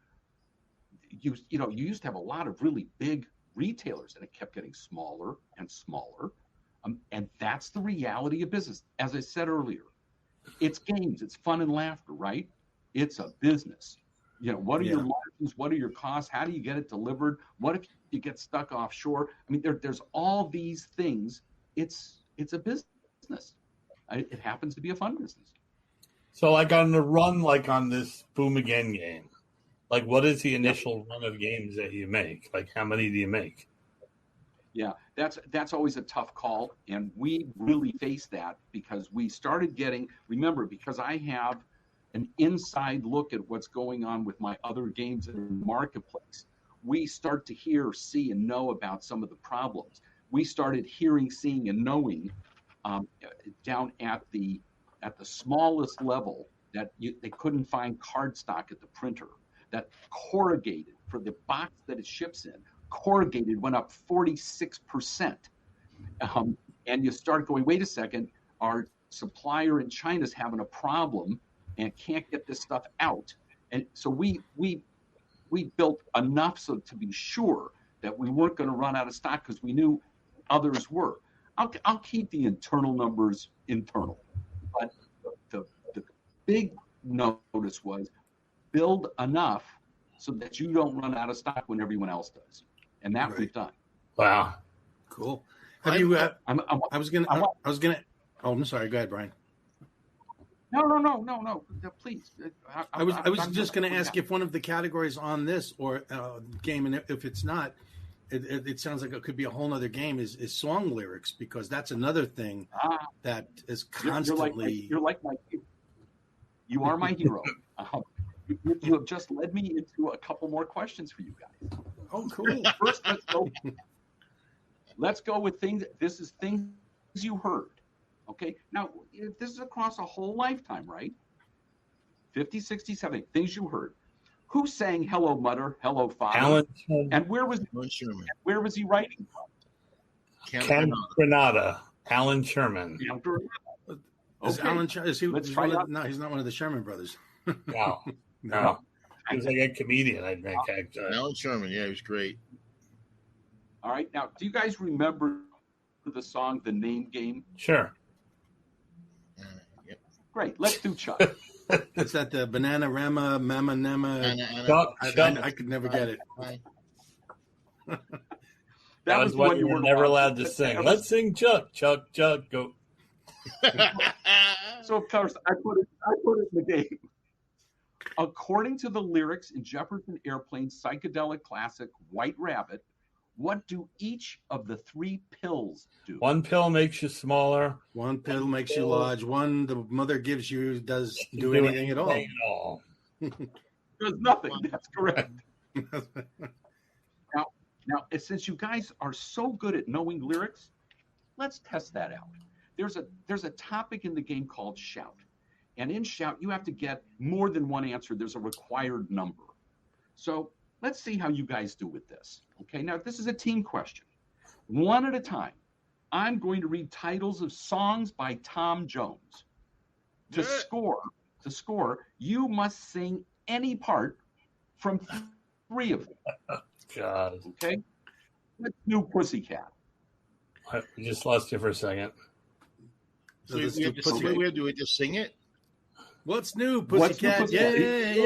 you used to have a lot of really big retailers, and it kept getting smaller and smaller. And that's the reality of business. As I said earlier, it's games, it's fun and laughter, right? It's a business. What are your margins? What are your costs? How do you get it delivered? What if you get stuck offshore? I mean, there's all these things. It's a business. It happens to be a fun business. So like on the run, like on this Boom Again game, like what is the initial run of games that you make? Like how many do you make? Yeah, that's always a tough call. And we really face that because we started getting, remember, because I have an inside look at what's going on with my other games in the marketplace. We start to hear, see, and know about some of the problems. We started hearing, seeing, and knowing down at the smallest level that they couldn't find cardstock at the printer, that corrugated for the box that it ships in, corrugated went up 46%. And you start going, wait a second, our supplier in China's having a problem and can't get this stuff out. And so we built enough so to be sure that we weren't going to run out of stock because we knew others were. I'll keep the internal numbers internal, but the big notice was build enough so that you don't run out of stock when everyone else does, and that we've done. Wow, cool. Have you? I was gonna. Oh, I'm sorry. Go ahead, Brian. No. Please. I was just going to ask if one of the categories on this or game, and if it's not, it sounds like it could be a whole other game. Is song lyrics, because that's another thing that is constantly. You are my hero. You have just led me into a couple more questions for you guys. Oh, cool. First, let's go with things. This is things you heard. Okay, now this is across a whole lifetime, right? 50, 60, 70, things you heard. Who sang Hello Mother, Hello Father? Alan, and where was he writing from? Camp Granada, Alan Sherman. Is Alan is he? No, he's not one of the Sherman brothers. No. He was like a comedian, I think. Alan Sherman, yeah, he was great. All right, now, do you guys remember the song "The Name Game"? Sure. Yep. Great. Let's do Chuck. Is that the Banana Rama, Mama Nema? I could never get it. that was what you were never allowed to sing. Let's sing Chuck, go. So of course I put it in the game. According to the lyrics in Jefferson Airplane's psychedelic classic White Rabbit, what do each of the 3 pills do? One pill makes you smaller. One pill makes you large. One the mother gives you does do anything at all. There's nothing. That's correct. Now, since you guys are so good at knowing lyrics, let's test that out. There's a topic in the game called Shout. And in Shout, you have to get more than one answer. There's a required number. So let's see how you guys do with this. Okay, now this is a team question. One at a time. I'm going to read titles of songs by Tom Jones. To score, you must sing any part from 3 of them. God. Okay? What's new, Pussycat? I just lost you for a second. So we have to do we just sing it? What's new, What's new, Pussycat? Pussycat?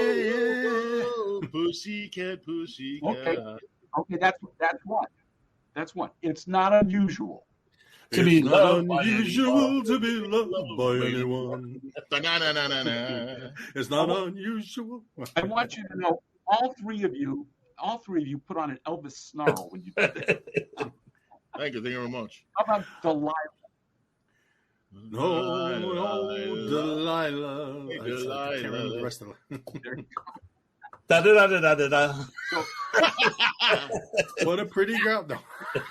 Oh, pussycat, pussycat. Okay, that's one. It's not unusual. To be not loved by unusual to be loved by anyone. Da-na-na-na-na-na. It's not unusual. I want you to know, all three of you put on an Elvis snarl when you did it. Thank you very much. How about Delilah? No, Delilah. I can't remember the rest of it. Da-da-da-da-da-da. What a pretty girl. No,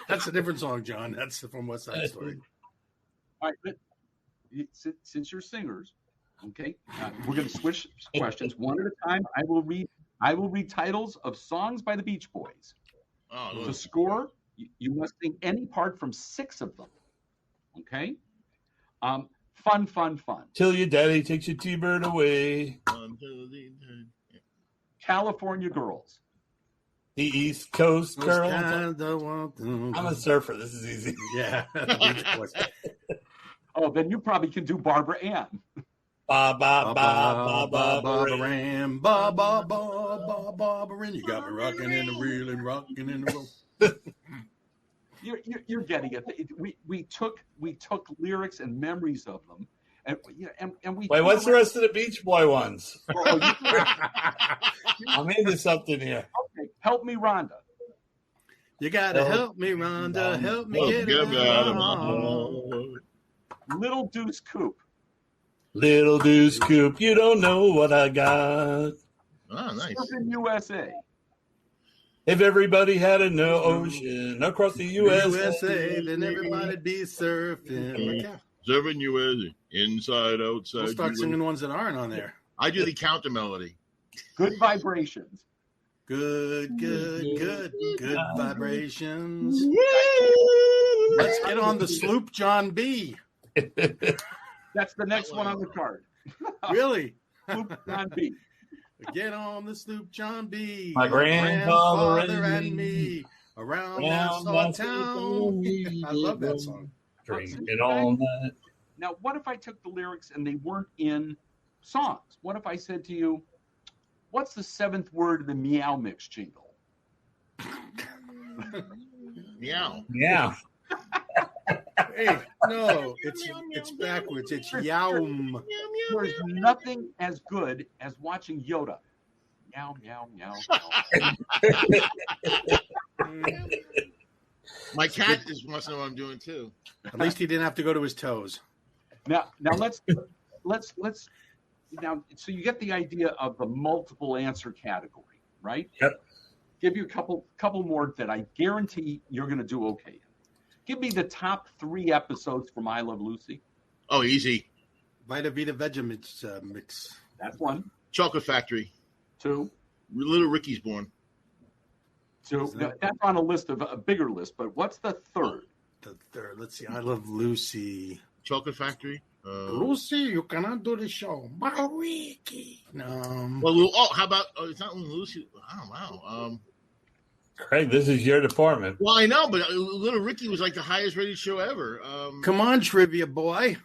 that's a different song, John. That's from West Side Story. All right, but since you're singers, okay, we're going to switch questions one at a time. I will read titles of songs by the Beach Boys. To score, you must sing any part from 6 of them. Okay? Fun. Till your daddy takes your T-bird away. California Girls. The East Coast Girls. I'm I'm a surfer. This is easy. Yeah. The Beach Boys. Oh, then you probably can do Barbara Ann. Ba ba ba ba ba Barbara Ann, Barbara Ann. You got me rocking in the reel and rocking in the roll. You're getting it. We took lyrics and memories of them, and we. Wait, what's the rest of the Beach Boy ones? Oh, I'm into something here. Okay, help me, Rhonda. You gotta help me, Rhonda. Help me get out of my home. Little Deuce Coupe. Little Deuce Coupe, you don't know what I got. Oh, nice. Surfing USA. If everybody had an ocean across the USA, then everybody'd be surfing. Surfing USA, inside, outside. We'll start singing ones that aren't on there. I do the counter melody. Good Vibrations. Good vibrations. Let's get on the sloop, John B. That's the next one on the card. Really? Sloop John B. Get on the sloop, John B. My grandfather and me around Nassau town. I love that song. Drinking all night. Now, what if I took the lyrics and they weren't in songs? What if I said to you, what's the 7th word of the Meow Mix jingle? Meow. Yeah. Hey, no, it's backwards. It's Yaum. There's nothing as good as watching Yoda. Meow, meow, meow, meow. My cat just wants to know what I'm doing too. At least he didn't have to go to his toes. Now let's now. So you get the idea of the multiple answer category, right? Yep. Give you a couple more that I guarantee you're going to do okay in. Give me the top 3 episodes from I Love Lucy. Oh, easy. Vita Vita Vegemix mix. That's 1. Chocolate Factory. 2. Little Ricky's Born. 2. That's on a list of a bigger list, but what's the 3rd? The 3rd. Let's see. I Love Lucy. Chocolate Factory. Lucy, you cannot do the show. Ricky. No. Well, how about? Oh, it's not Lucy. Oh, wow. Craig, this is your department. Well, I know, but Little Ricky was like the highest rated show ever. Come on, trivia boy.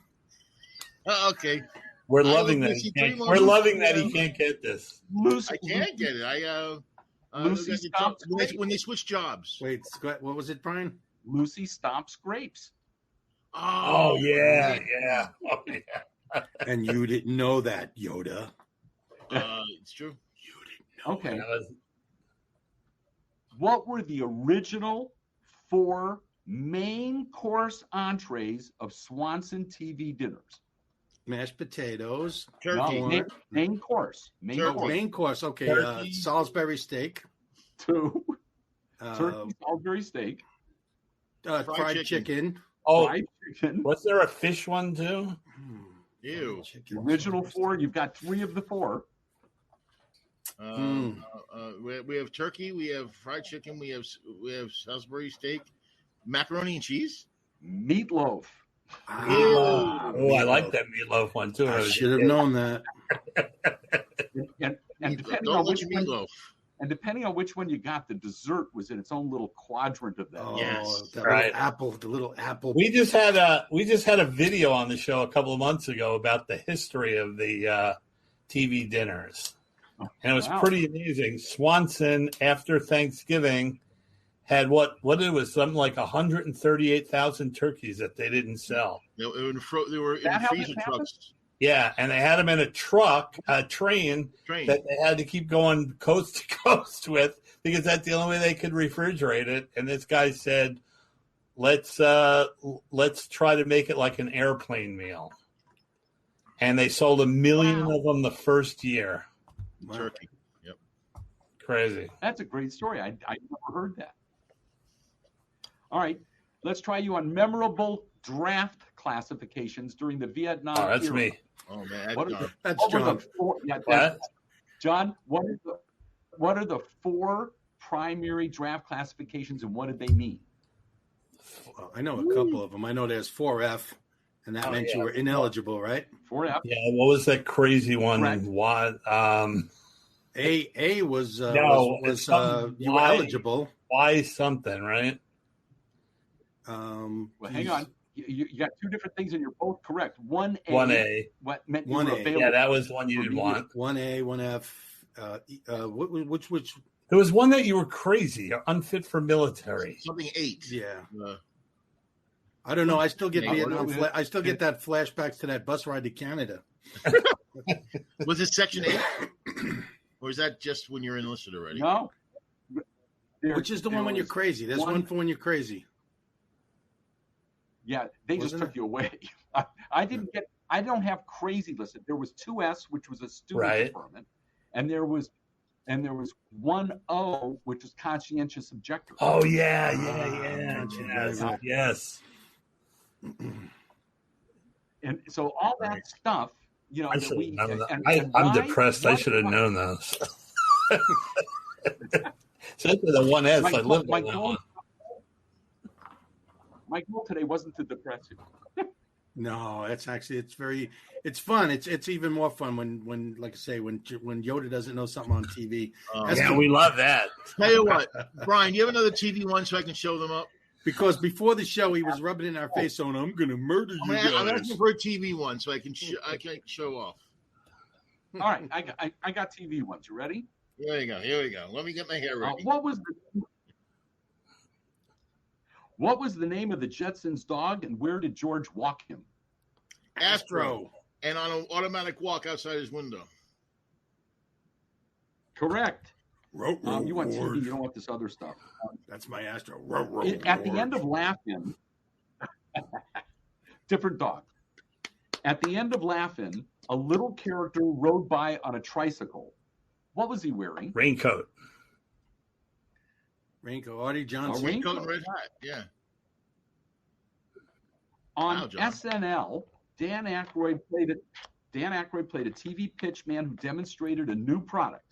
Okay. We're loving that. We're loving that he can't get this. I can't get it. Lucy stops when they switch jobs. Wait, what was it, Brian? Lucy Stops Grapes. Oh yeah. Oh, yeah. And you didn't know that, Yoda. It's true. You didn't know. Okay. What were the original 4 main course entrees of Swanson TV dinners? Mashed potatoes. Turkey. No, main course. Main course. Okay. Salisbury steak. 2. Turkey Salisbury steak. Fried chicken. Oh, fried chicken. Was there a fish one too? Ew. The original 4. You've got 3 of the 4. We have turkey. We have fried chicken. We have Salisbury steak, macaroni and cheese, meatloaf. Oh, I like that meatloaf one too. I should have known that. and depending don't on like which meatloaf. And depending on which one you got, the dessert was in its own little quadrant of that. Oh, Yes, that right. the little apple. We just had a video on the show a couple of months ago about the history of the TV dinners, and it was pretty amazing. Swanson, after Thanksgiving, had what it was, something like 138,000 turkeys that they didn't sell. They were in freezer trucks. Yeah, and they had them in a train that they had to keep going coast to coast with, because that's the only way they could refrigerate it. And this guy said, let's try to make it like an airplane meal. And they sold 1 million of them the first year. Wow. Turkey. Yep. Crazy. That's a great story. I never heard that. All right, let's try you on memorable draft classifications during the Vietnam Oh, that's era. me. Oh man, That's John. John, what are the 4 primary draft classifications, and what did they mean? Well, I know a couple of them. I know there's 4F, and that meant you were ineligible, right? 4F. Yeah, what was that crazy one? Correct. What? A was you were Y. eligible. Y something, right? Well, hang on. You got 2 different things, and you're both correct. 1A. 1A. What meant you 1A. were available? Yeah, that was one you didn't want. 1A, 1F. Which? There was one that you were crazy or unfit for military. something 8. Yeah. I don't know. I still get Vietnam. Yeah. I still get that flashbacks to that bus ride to Canada. Was it Section 8, or is that just when you're enlisted already? No. Which is the one when you're crazy? There's one for when you're crazy. Yeah, they just took you away. I don't have crazy listed. There was 2S, which was a student deferment, and there was 1O, which was conscientious objector. Oh yeah. Yes. And so all that stuff, I'm depressed. I should have known those. Especially the 1S. I lived on that one. My goal today wasn't to depress you. No, it's fun. It's even more fun when like I say, when Yoda doesn't know something on TV. We love that. Tell you what, Brian, you have another TV one so I can show them up? Because before the show, he was rubbing in our face saying, I'm going to murder you guys. I'm asking for a TV one so I can show off. All right, I got TV ones. You ready? Here we go. Let me get my hair ready. What was the name of the Jetsons' dog, and where did George walk him? Astro. And on an automatic walk outside his window. Correct. You want TV, you don't want this other stuff. That's my Astro. At the end of Laugh-In, different dog. At the end of Laugh-In, a little character rode by on a tricycle. What was he wearing? Raincoat. Artie Johnson. Raincoat and red hat, yeah. On SNL, Dan Aykroyd played a TV pitch man who demonstrated a new product.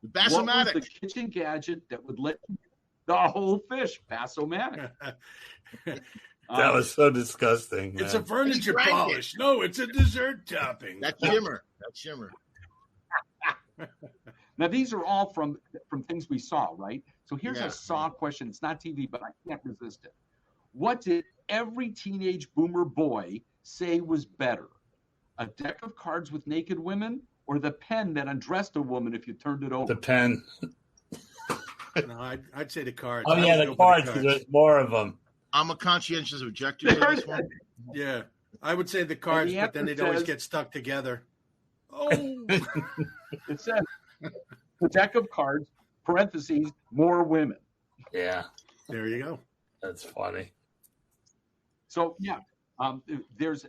Bass-O-Matic. What was the kitchen gadget that would let you the whole fish? Bass-O-Matic. That was so disgusting. It's a furniture polish. No, it's a dessert topping. That's shimmer. Now, these are all from things we saw, right? So here's a saw question. It's not TV, but I can't resist it. What did every teenage boomer boy say was better? A deck of cards with naked women, or the pen that undressed a woman if you turned it over? The pen. No, I'd say the cards. Oh, yeah, the cards, because there's more of them. I'm a conscientious objector to this one. Yeah, I would say the cards, but then they'd always get stuck together. Oh. It says the deck of cards, parentheses, more women. Yeah. There you go. That's funny. So, yeah. There's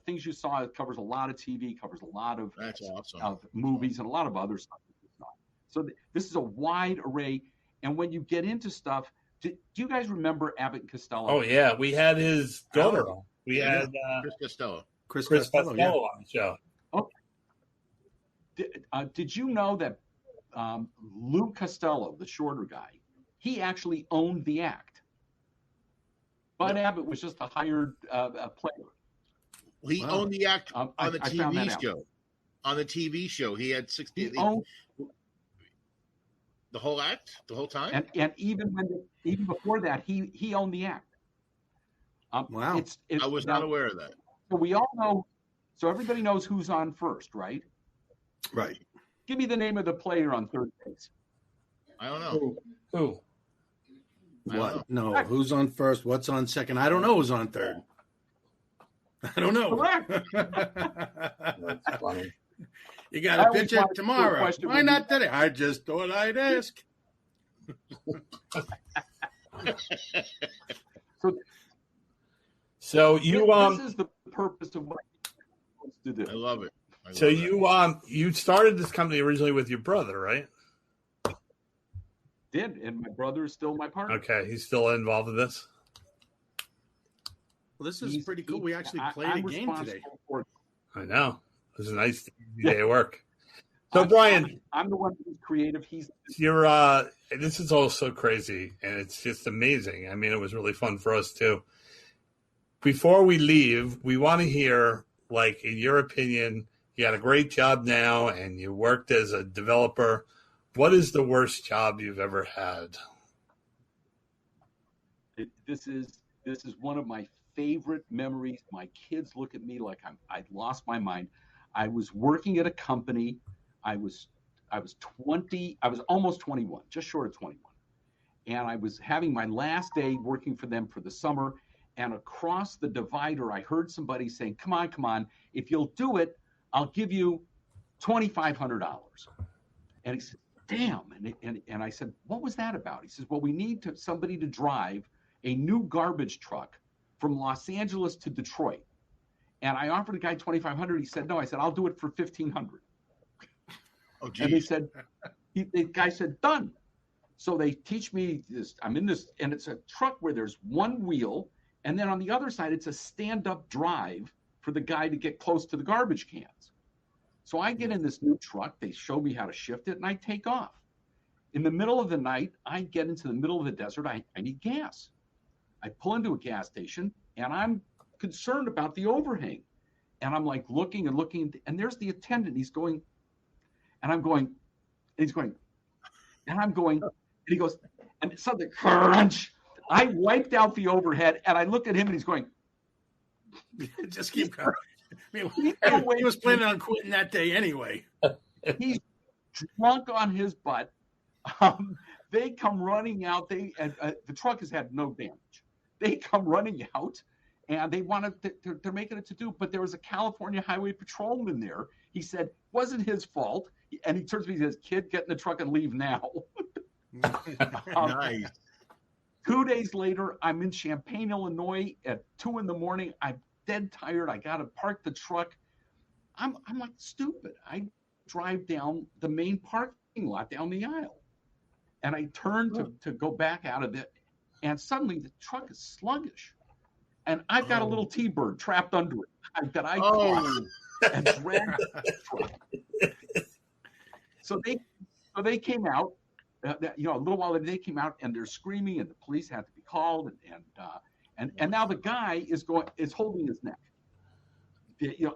things you saw. It covers a lot of TV, covers a lot of, That's awesome. of movies, and a lot of other stuff. So this is a wide array. And when you get into stuff, do you guys remember Abbott and Costello? Oh yeah, we had his daughter on. We had Chris Costello yeah. on the show. Okay. Did you know that Lou Costello, the shorter guy, he actually owned the act? Bud Abbott was just a hired player. He owned the act on the TV show. Out. On the TV show, he had 60. The whole act, the whole time, and even before that, he owned the act. Wow. I was not aware of that. So we all know. So everybody knows who's on first, right? Right. Give me the name of the player on third base. I don't know. Who? What? No. Who's on first? What's on second? I don't know who's on third. I don't know. Correct. That's funny. You got a pitcher tomorrow. Why not today? I just thought I'd ask. So you this is the purpose of what I'm supposed to do. I love it. You started this company originally with your brother, right? Did, and my brother is still my partner. Okay, he's still involved in this. Well, this is pretty cool. We actually played a game today. I know. It was a nice day of work. So, Brian, I'm the one who's creative. You're. This is all so crazy, and it's just amazing. I mean, it was really fun for us too. Before we leave, we want to hear, like, in your opinion, you got a great job now, and you worked as a developer. What is the worst job you've ever had? This is one of my favorite memories. My kids look at me like I'd lost my mind. I was working at a company. I was 20. I was almost 21, just short of 21, and I was having my last day working for them for the summer. And across the divider, I heard somebody saying, "Come on! If you'll do it, I'll give you $2,500." And he said, "Damn!" And I said, "What was that about?" He says, "Well, we need somebody to drive a new garbage truck from Los Angeles to Detroit." And I offered the guy $2,500. He said, "No." I said, "I'll do it for $1,500." Oh, geez. And they said, the guy said, "Done." So they teach me this. I'm in this, and it's a truck where there's one wheel, and then on the other side, it's a stand-up drive for the guy to get close to the garbage cans. So I get in this new truck. They show me how to shift it, and I take off. In the middle of the night, I get into the middle of the desert. I need gas. I pull into a gas station, and I'm concerned about the overhang. And I'm like looking, and there's the attendant. He's going, and I'm going, and he's going, and I'm going, and he goes, and suddenly, crunch. I wiped out the overhead, and I looked at him, and he's going, just keep going. I mean, he was planning on quitting that day anyway. He's drunk on his butt. They come running out. The truck has had no damage. They come running out, and they wanted they're making it to do. But there was a California Highway Patrolman there. He said it wasn't his fault, and he turns to me and says, "Kid, get in the truck and leave now." Nice. 2 days later, I'm in Champaign, Illinois at 2 a.m. I'm dead tired. I got to park the truck. I'm like stupid. I drive down the main parking lot down the aisle, and I turn to go back out of it, and suddenly the truck is sluggish, and I've got a little T-bird trapped under it that I caught and dragged the truck. So they came out. A little while later, they came out and they're screaming, and the police had to be called, and now the guy is holding his neck.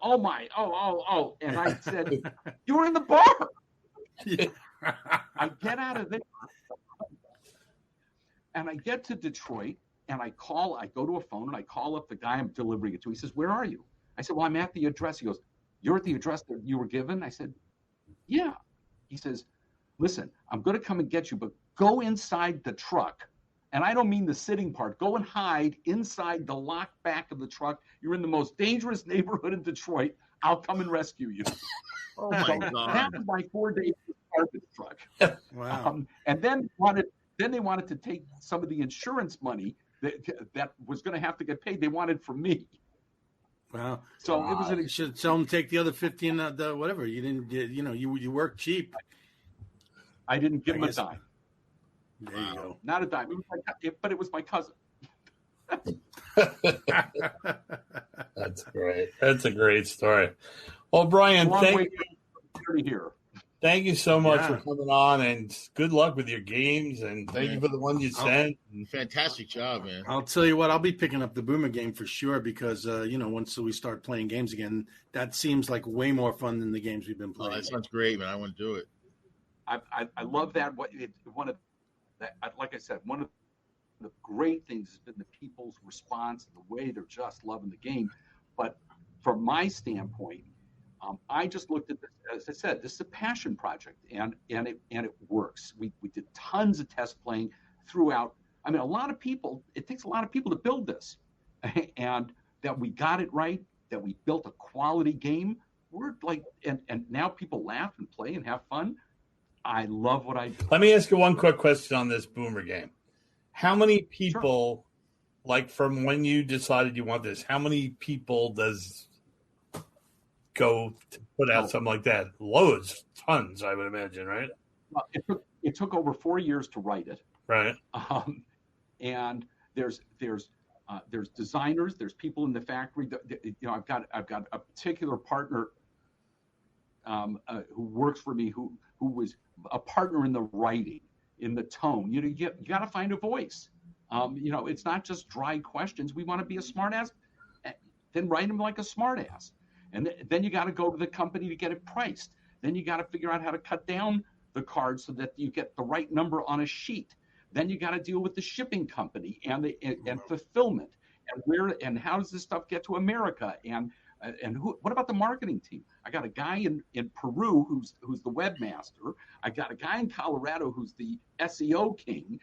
Oh, and I said, "You were in the bar." I get out of there, and I get to Detroit, and I go to a phone, and I call up the guy I'm delivering it to. He says, "Where are you?" I said, "Well, I'm at the address." He goes, "You're at the address that you were given?" I said, "Yeah." He says, "Listen, I'm going to come and get you, but go inside the truck." And I don't mean the sitting part. Go and hide inside the locked back of the truck. You're in the most dangerous neighborhood in Detroit. I'll come and rescue you. Oh, my God. That was my 4 days to start this truck. Wow. And then they wanted to take some of the insurance money that was going to have to get paid. They wanted from me. Wow. So it was You should tell them to take the other 15, whatever. You didn't get, you worked cheap. I didn't give him a dime. There you go. Not a dime. But it was my cousin. That's great. That's a great story. Well, Brian, thank you so much for coming on, and good luck with your games, and thank you for the one you sent. Fantastic job, man. I'll tell you what, I'll be picking up the Boomer game for sure because, once we start playing games again, that seems like way more fun than the games we've been playing. Oh, that sounds great, man. I want to do it. I love that. One of that, like I said, one of the great things has been the people's response and the way they're just loving the game. But from my standpoint, I just looked at this, as I said, this is a passion project, and it works. We did tons of test playing throughout. I mean, it takes a lot of people to build this, and that we got it right, that we built a quality game. We're like, and now people laugh and play and have fun. I love what I do. Let me ask you one quick question on this Boomer game. How many people, like from when you decided you want this, how many people does go to put out something like that? Loads, tons, I would imagine, right? Well, it took over 4 years to write it. Right. And there's designers, there's people in the factory. I've got a particular partner who works for me who was a partner in the writing, in the tone. You got to find a voice. It's not just dry questions. We want to be a smartass, then write them like a smartass. And then you got to go to the company to get it priced. Then you got to figure out how to cut down the cards so that you get the right number on a sheet. Then you got to deal with the shipping company and fulfillment, and how does this stuff get to America, and what about the marketing team? I got a guy in Peru who's the webmaster. I got a guy in Colorado who's the SEO king.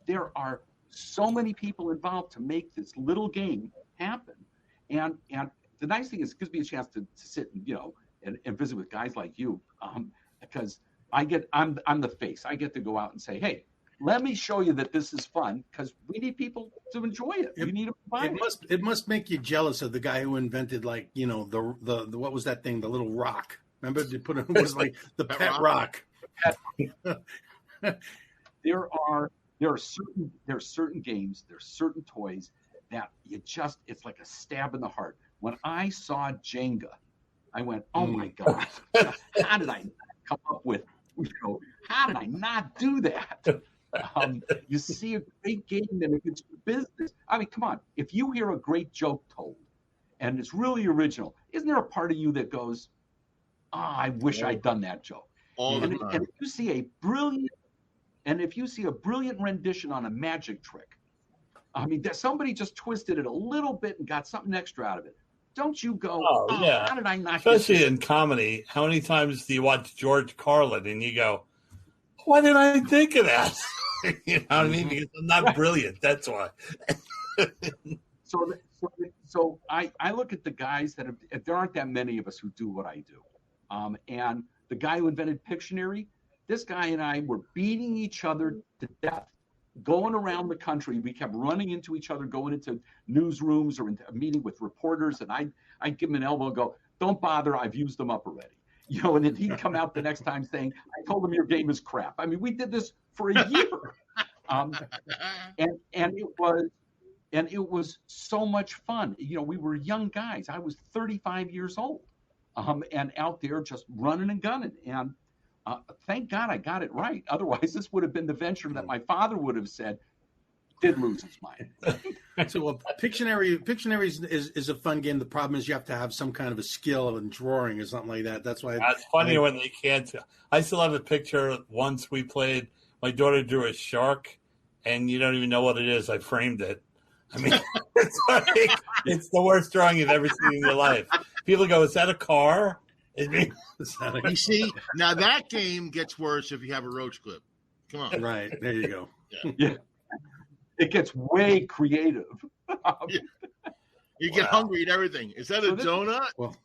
There are so many people involved to make this little game happen, and the nice thing is it gives me a chance to sit and visit with guys like you, because I'm the face. I get to go out and say, hey, let me show you that this is fun, because we need people to enjoy it. We need to buy it. It must make you jealous of the guy who invented, like, the what was that thing? The little rock. Remember they put it was like the pet rock. There are certain games, there's certain toys that it's like a stab in the heart. When I saw Jenga, I went, oh my God, how did I come up with, how did I not do that? You see a great game and it's business. I mean, come on. If you hear a great joke told and it's really original, isn't there a part of you that goes, I wish I'd done that joke? And if you see a brilliant rendition on a magic trick, I mean, somebody just twisted it a little bit and got something extra out of it. Don't you go, yeah. How did I not Especially in comedy, how many times do you watch George Carlin and you go, why didn't I think of that? You know what I mean? Because I'm not brilliant. That's why. So I look at the guys there aren't that many of us who do what I do. And the guy who invented Pictionary, this guy and I were beating each other to death, going around the country. We kept running into each other, going into newsrooms or into a meeting with reporters. And I'd give him an elbow and go, don't bother, I've used them up already. And then he'd come out the next time saying, I told him your game is crap. I mean, we did this for a year. And it was so much fun. We were young guys. I was 35 years old, and out there just running and gunning. And thank God I got it right. Otherwise, this would have been the venture that my father would have said did lose his mind. So, Pictionary is a fun game. The problem is you have to have some kind of a skill in drawing or something like that. That's why it's funny when they can't. I still have a picture. Once we played, my daughter drew a shark, and you don't even know what it is. I framed it. I mean, it's the worst drawing you've ever seen in your life. People go, "Is that a car?" You see, now that game gets worse if you have a roach clip. Come on, right there you go. Yeah. It gets way creative. You get hungry, eat everything. Is that a donut? Well,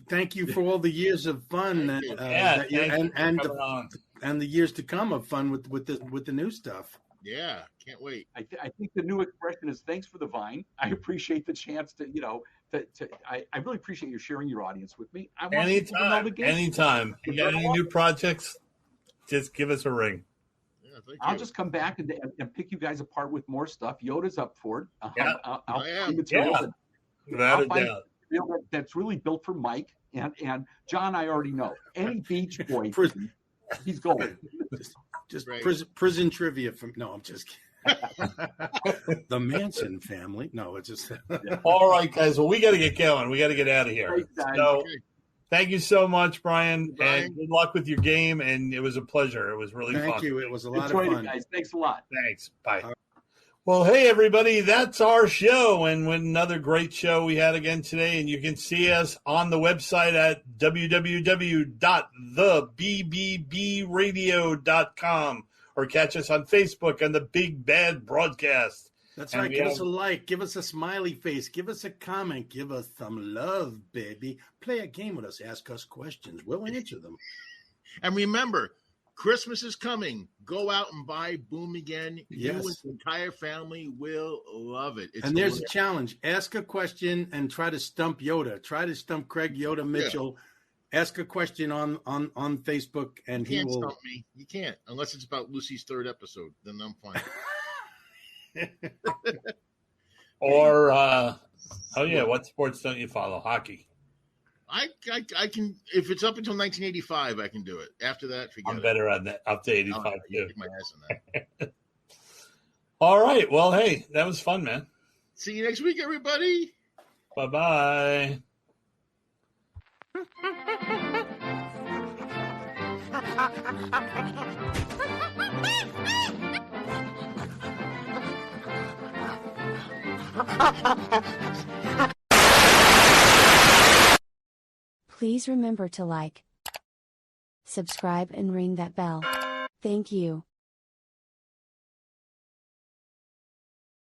thank you for all the years of fun and the years to come of fun with the new stuff. Yeah, can't wait. I think the new expression is thanks for the vine. I appreciate the chance to I really appreciate you sharing your audience with me. I want people to know the game. Anytime. You got any new projects? Just give us a ring. I'll just come back and pick you guys apart with more stuff. Yoda's up for it. I'll find material that's really built for Mike and John. I already know any Beach Boy, he's going. Just prison trivia from. No, I'm just kidding. The Manson family. No, it's just. All right, guys. Well, we got to get going. We got to get out of here. Great, so, Thank you so much, Brian. Brian. And good luck with your game. And it was a pleasure. It was really fun. Thank you. It was a lot Enjoyed of fun. it, guys. Thanks a lot. Thanks. Bye. Well, hey, everybody, that's our show. And with another great show we had again today. And you can see us on the website at www.thebbbradio.com or catch us on Facebook on the Big Bad Broadcast. That's right. Give us a like. Give us a smiley face. Give us a comment. Give us some love, baby. Play a game with us. Ask us questions. We'll answer them. And remember, Christmas is coming. Go out and buy Boom again. Yes. You and the entire family will love it. And there's a challenge. Ask a question and try to stump Yoda. Try to stump Craig Yoda Mitchell. Yeah. Ask a question on Facebook, and he will. Stump me. You can't, unless it's about Lucy's third episode. Then I'm fine. Or, what sports don't you follow? Hockey. I can, if it's up until 1985, I can do it. After that, forget it. I'm better on that, up to 85. I'll kick my ass on that. All right. Well, hey, that was fun, man. See you next week, everybody. Bye-bye. Please remember to like, subscribe, and ring that bell. Thank you.